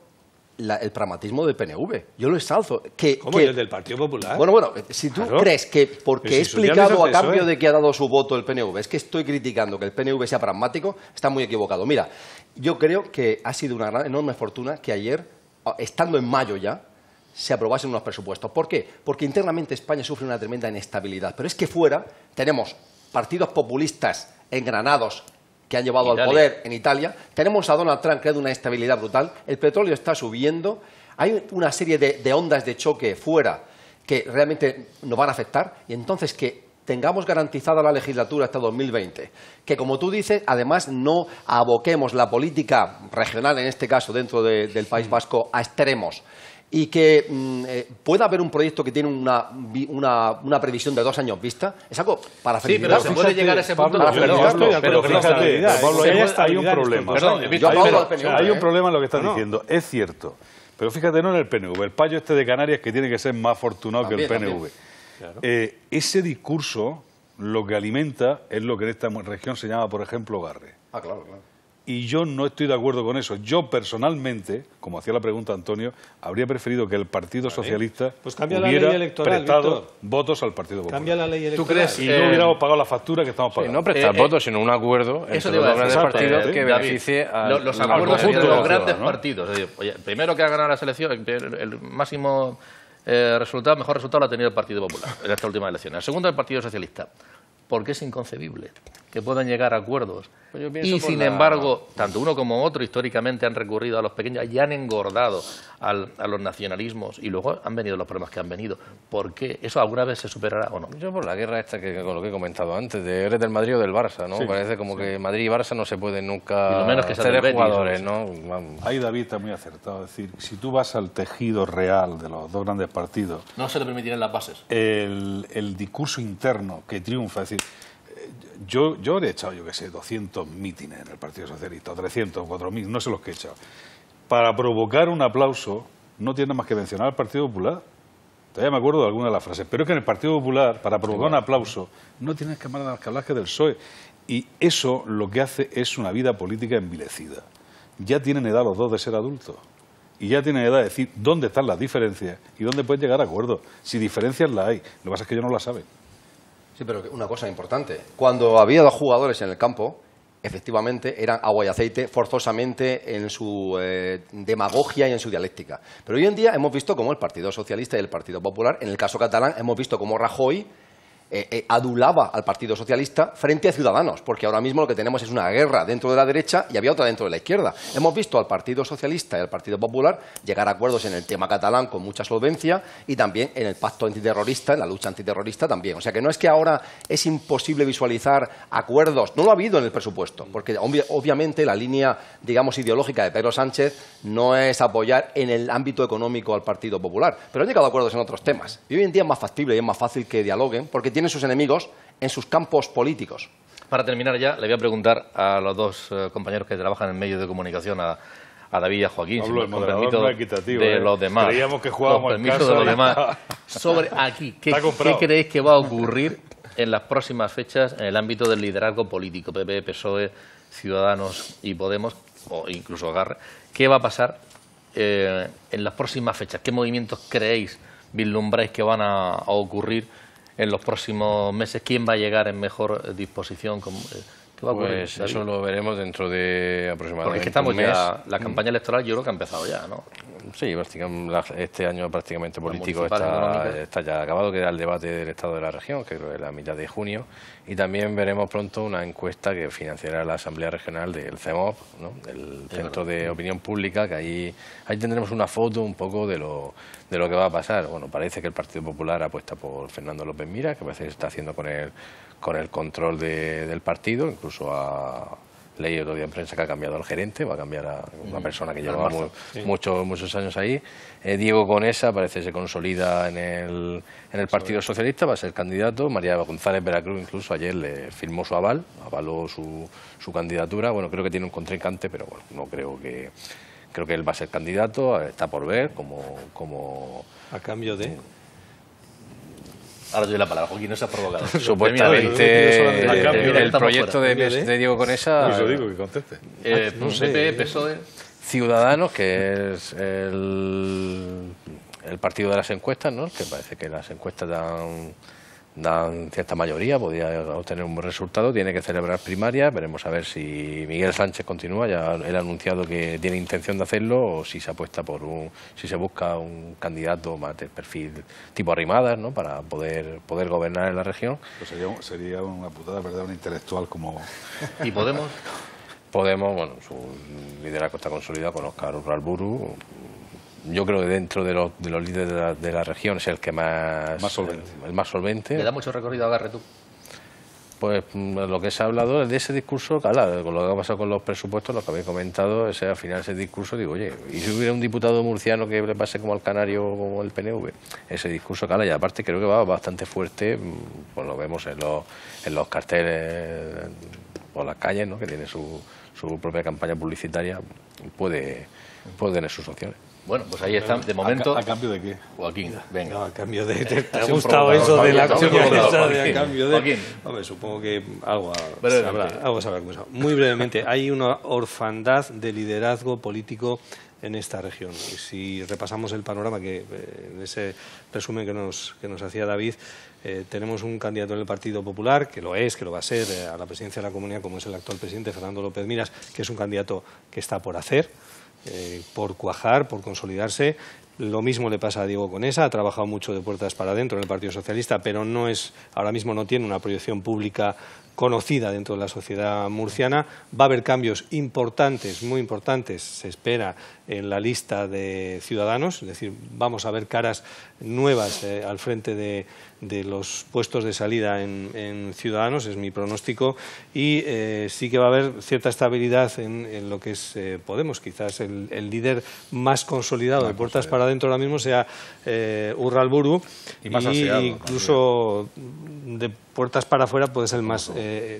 el pragmatismo del PNV. Yo lo ensalzo. ¿Cómo? ¿Y el del Partido Popular? Bueno, si tú crees que porque he explicado a cambio de que ha dado su voto el PNV, es que estoy criticando que el PNV sea pragmático, está muy equivocado. Mira, yo creo que ha sido una gran, enorme fortuna que ayer, estando en mayo ya, se aprobasen unos presupuestos. ¿Por qué? Porque internamente España sufre una tremenda inestabilidad. Pero es que fuera tenemos partidos populistas engranados que han llevado al poder en Italia. Tenemos a Donald Trump creando una estabilidad brutal. El petróleo está subiendo. Hay una serie de ondas de choque fuera que realmente nos van a afectar. Y entonces que tengamos garantizada la legislatura hasta 2020. Que, como tú dices, además no aboquemos la política regional, en este caso dentro del País Vasco, a extremos. Y que pueda haber un proyecto que tiene una previsión de 2 años vista, es algo para felicitar. Sí, pero se puede llegar a ese punto. Pero fíjate, Pablo, hay un problema. Hay un problema en lo que estás diciendo. Es cierto. Pero fíjate, no en el PNV. El payo este de Canarias que tiene que ser más afortunado que el PNV. Claro. Ese discurso lo que alimenta es lo que en esta región se llama, por ejemplo, Garre. Claro. Y yo no estoy de acuerdo con eso. Yo personalmente, como hacía la pregunta Antonio, habría preferido que el Partido Socialista hubiera prestado votos al Partido Popular. Cambia la ley electoral. ¿Tú crees? Y no hubiéramos pagado la factura que estamos pagando. No prestar votos, sino un acuerdo entre los grandes partidos que beneficie los acuerdos de los grandes partidos. Es decir, oye, primero que ha ganado las elecciones, el máximo mejor resultado lo ha tenido el Partido Popular en esta última elección. El segundo, el Partido Socialista. Porque es inconcebible que puedan llegar a acuerdos. Pues yo pienso Y sin embargo, tanto uno como otro históricamente han recurrido a los pequeños y han engordado a los nacionalismos y luego han venido los problemas que han venido. ¿Por qué? ¿Eso alguna vez se superará o no? Yo por la guerra esta con lo que he comentado antes, de eres del Madrid o del Barça, ¿no? Sí. Parece como que Madrid y Barça no se pueden nunca Y lo menos que sea ser del Betis, jugadores, o ¿no? Vamos. Ahí David está muy acertado. Es decir, si tú vas al tejido real de los dos grandes partidos, No se le permitirán las bases. el discurso interno que triunfa, es decir, yo he echado, yo qué sé, 200 mítines en el Partido Socialista, o 300, 4.000, no sé los que he echado. Para provocar un aplauso no tiene más que mencionar al Partido Popular. Todavía me acuerdo de alguna de las frases. Pero es que en el Partido Popular, para provocar un aplauso, no tienes que más que hablar que del PSOE. Y eso lo que hace es una vida política envilecida. Ya tienen edad los dos de ser adultos. Y ya tienen edad de decir dónde están las diferencias y dónde pueden llegar a acuerdos. Si diferencias las hay. Lo que pasa es que ellos no las saben. Sí, pero una cosa importante. Cuando había dos jugadores en el campo, efectivamente eran agua y aceite forzosamente en su demagogia y en su dialéctica. Pero hoy en día hemos visto cómo el Partido Socialista y el Partido Popular, en el caso catalán, hemos visto cómo Rajoy adulaba al Partido Socialista frente a Ciudadanos, porque ahora mismo lo que tenemos es una guerra dentro de la derecha y había otra dentro de la izquierda. Hemos visto al Partido Socialista y al Partido Popular llegar a acuerdos en el tema catalán con mucha solvencia y también en el pacto antiterrorista, en la lucha antiterrorista también. O sea que no es que ahora es imposible visualizar acuerdos, no lo ha habido en el presupuesto, porque obviamente la línea, digamos, ideológica de Pedro Sánchez no es apoyar en el ámbito económico al Partido Popular, pero han llegado a acuerdos en otros temas. Y hoy en día es más factible y es más fácil que dialoguen, porque tienen sus enemigos en sus campos políticos. Para terminar ya, le voy a preguntar a los dos compañeros que trabajan en medios de comunicación, a David y a Joaquín, Pablo, si con permiso no es equitativo, de los demás. Creíamos que jugábamos con en permiso casa de los y demás. está. Sobre aquí, ¿qué Está comprado. creéis que va a ocurrir en las próximas fechas en el ámbito del liderazgo político? PP, PSOE, Ciudadanos y Podemos, o incluso Agarre. ¿Qué va a pasar en las próximas fechas? ¿Qué movimientos creéis, vislumbráis que van a ocurrir en los próximos meses? ¿Quién va a llegar en mejor disposición? ¿Qué va a ocurrir, Pues David? eso lo veremos dentro de aproximadamente Porque es que estamos un mes. ya, la campaña electoral yo creo que ha empezado ya, ¿no? Sí, este año prácticamente político municipales, económicas. está ya acabado, queda el debate del estado de la región, que creo que es la mitad de junio, y también veremos pronto una encuesta que financiará la Asamblea Regional del CEMOP, ¿no? Del Centro de Opinión Pública, que ahí tendremos una foto un poco de lo que va a pasar. Bueno, parece que el Partido Popular apuesta por Fernando López Miras, que parece que está haciendo con el control del partido, incluso leí otro día en prensa que ha cambiado el gerente, va a cambiar a una persona que llevaba muchos años ahí. Diego Conesa parece que se consolida en el Partido Socialista, va a ser candidato. María González Veracruz incluso ayer le firmó su avaló su candidatura. Bueno, creo que tiene un contrincante, pero bueno, no creo que él va a ser candidato, está por ver como A cambio de... Ahora te doy la palabra, Joaquín, no se ha provocado. supuestamente A cambio, el proyecto de Diego Conesa. Eso digo, que conteste. no sé. PP, PSOE... Ciudadanos, que es el partido de las encuestas, ¿no? Que parece que las encuestas dan cierta mayoría, podría obtener un buen resultado, tiene que celebrar primarias, veremos a ver si Miguel Sánchez continúa, ya él ha anunciado que tiene intención de hacerlo, o si se apuesta si se busca un candidato más del perfil tipo Arrimadas, ¿no? Para poder gobernar en la región. Pues sería una putada perder un intelectual como... ¿Y Podemos? Podemos, bueno, su liderazgo está consolidado con Óscar Urralburu. Yo creo que dentro de los líderes de la región es el que más solvente. El más solvente. ¿Le da mucho recorrido a Agarre tú? Pues lo que se ha hablado es de ese discurso, claro, con lo que ha pasado con los presupuestos, lo que habéis comentado, al final ese discurso, digo, oye, ¿y si hubiera un diputado murciano que le pase como al Canario o como el PNV? Ese discurso, claro, y aparte creo que va bastante fuerte, pues lo vemos en los carteles o las calles, ¿no? Que tiene su propia campaña publicitaria, puede tener sus opciones. Bueno, pues ahí está, de momento... ¿A cambio de qué? Joaquín, venga. No, a cambio de... ¿Te ha un gustado provocador, eso de la Joaquín, cuña un esa provocador, de a Joaquín. cambio de...? Joaquín. Hombre, supongo que algo Brevemente. sabrá con eso. Muy brevemente, hay una orfandad de liderazgo político en esta región. Y si repasamos el panorama, que en ese resumen que nos hacía David, tenemos un candidato en el Partido Popular, que lo va a ser a la presidencia de la Comunidad, como es el actual presidente Fernando López Miras, que es un candidato que está por hacer, por cuajar, por consolidarse, Lo mismo le pasa a Diego Conesa, ha trabajado mucho de puertas para adentro en el Partido Socialista, pero ahora mismo no tiene una proyección pública conocida dentro de la sociedad murciana. Va a haber cambios importantes, muy importantes, se espera, en la lista de Ciudadanos, es decir, vamos a ver caras nuevas al frente de los puestos de salida en Ciudadanos, es mi pronóstico, y sí que va a haber cierta estabilidad en lo que es Podemos. Quizás el líder más consolidado de puertas para adentro ahora mismo sea Urralburu, y más aseado, incluso de puertas para afuera puede ser el más,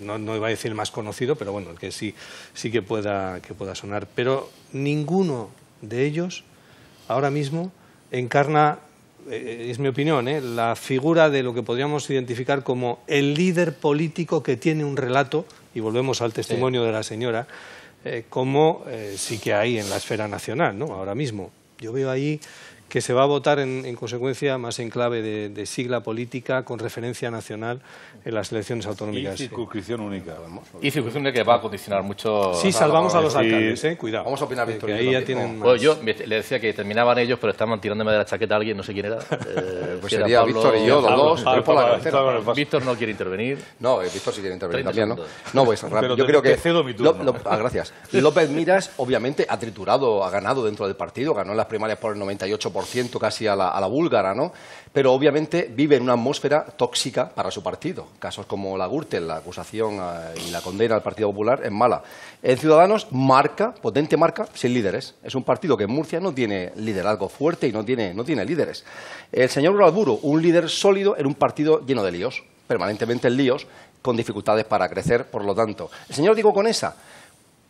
no iba a decir el más conocido, pero bueno, el que sí que pueda sonar. Pero ninguno de ellos ahora mismo encarna, es mi opinión, la figura de lo que podríamos identificar como el líder político que tiene un relato, y volvemos al testimonio de la señora, como sí que hay en la esfera nacional, ¿no? Ahora mismo. Yo veo ahí que se va a votar en consecuencia más en clave de sigla política con referencia nacional en las elecciones autonómicas. Y circunscripción única. Y circunscripción única que va a condicionar mucho... Sí, salvamos a los alcaldes, cuidado. Vamos a opinar, Víctor. Que ahí ya tienen más... Bueno, yo le decía que terminaban ellos, pero estaban tirándome de la chaqueta a alguien, no sé quién era. Pues sería Víctor y yo, los dos. Por la cabecera. Víctor no quiere intervenir. No, Víctor sí quiere intervenir también, ¿no? segundos. No, pues Pero yo creo que... te cedo mi turno. Gracias. López Miras, obviamente, ha triturado, ha ganado dentro del partido, ganó en las primarias por el 98%, casi a la búlgara, ¿no? Pero obviamente vive en una atmósfera tóxica para su partido. Casos como la Gürtel, la acusación y la condena al Partido Popular es mala. En Ciudadanos, potente marca, sin líderes. Es un partido que en Murcia no tiene liderazgo fuerte y no tiene líderes. El señor Urralburu, un líder sólido en un partido lleno de líos, permanentemente en líos, con dificultades para crecer, por lo tanto. El señor Diego Conesa,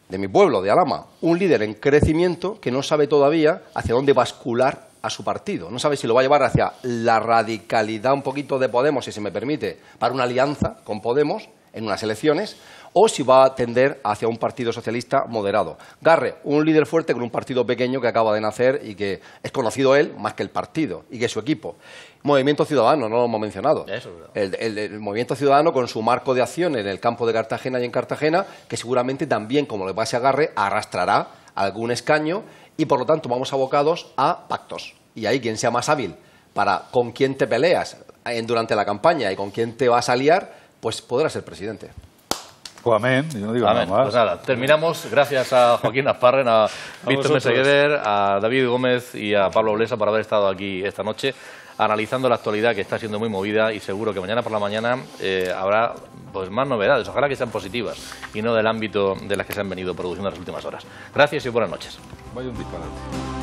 de mi pueblo, de Alhama, un líder en crecimiento que no sabe todavía hacia dónde bascular a su partido. No sabe si lo va a llevar hacia la radicalidad un poquito de Podemos, si se me permite, para una alianza con Podemos en unas elecciones, o si va a tender hacia un partido socialista moderado. Garre, un líder fuerte con un partido pequeño que acaba de nacer y que es conocido él más que el partido y que su equipo. Movimiento Ciudadano, no lo hemos mencionado. El Movimiento Ciudadano con su marco de acción en el campo de Cartagena y en Cartagena, que seguramente también, como le pase a Garre, arrastrará algún escaño y, por lo tanto, vamos abocados a pactos. Y ahí, quien sea más hábil para con quién te peleas durante la campaña y con quién te vas a liar, pues podrá ser presidente. Pues amén, yo no digo amén. nada más. Pues nada, terminamos. Gracias a Joaquín Asparren, a Víctor Meseguer, a David Gómez y a Pablo Blesa por haber estado aquí esta noche analizando la actualidad, que está siendo muy movida, y seguro que mañana por la mañana habrá pues más novedades. Ojalá que sean positivas y no del ámbito de las que se han venido produciendo en las últimas horas. Gracias y buenas noches. Vaya un disparate.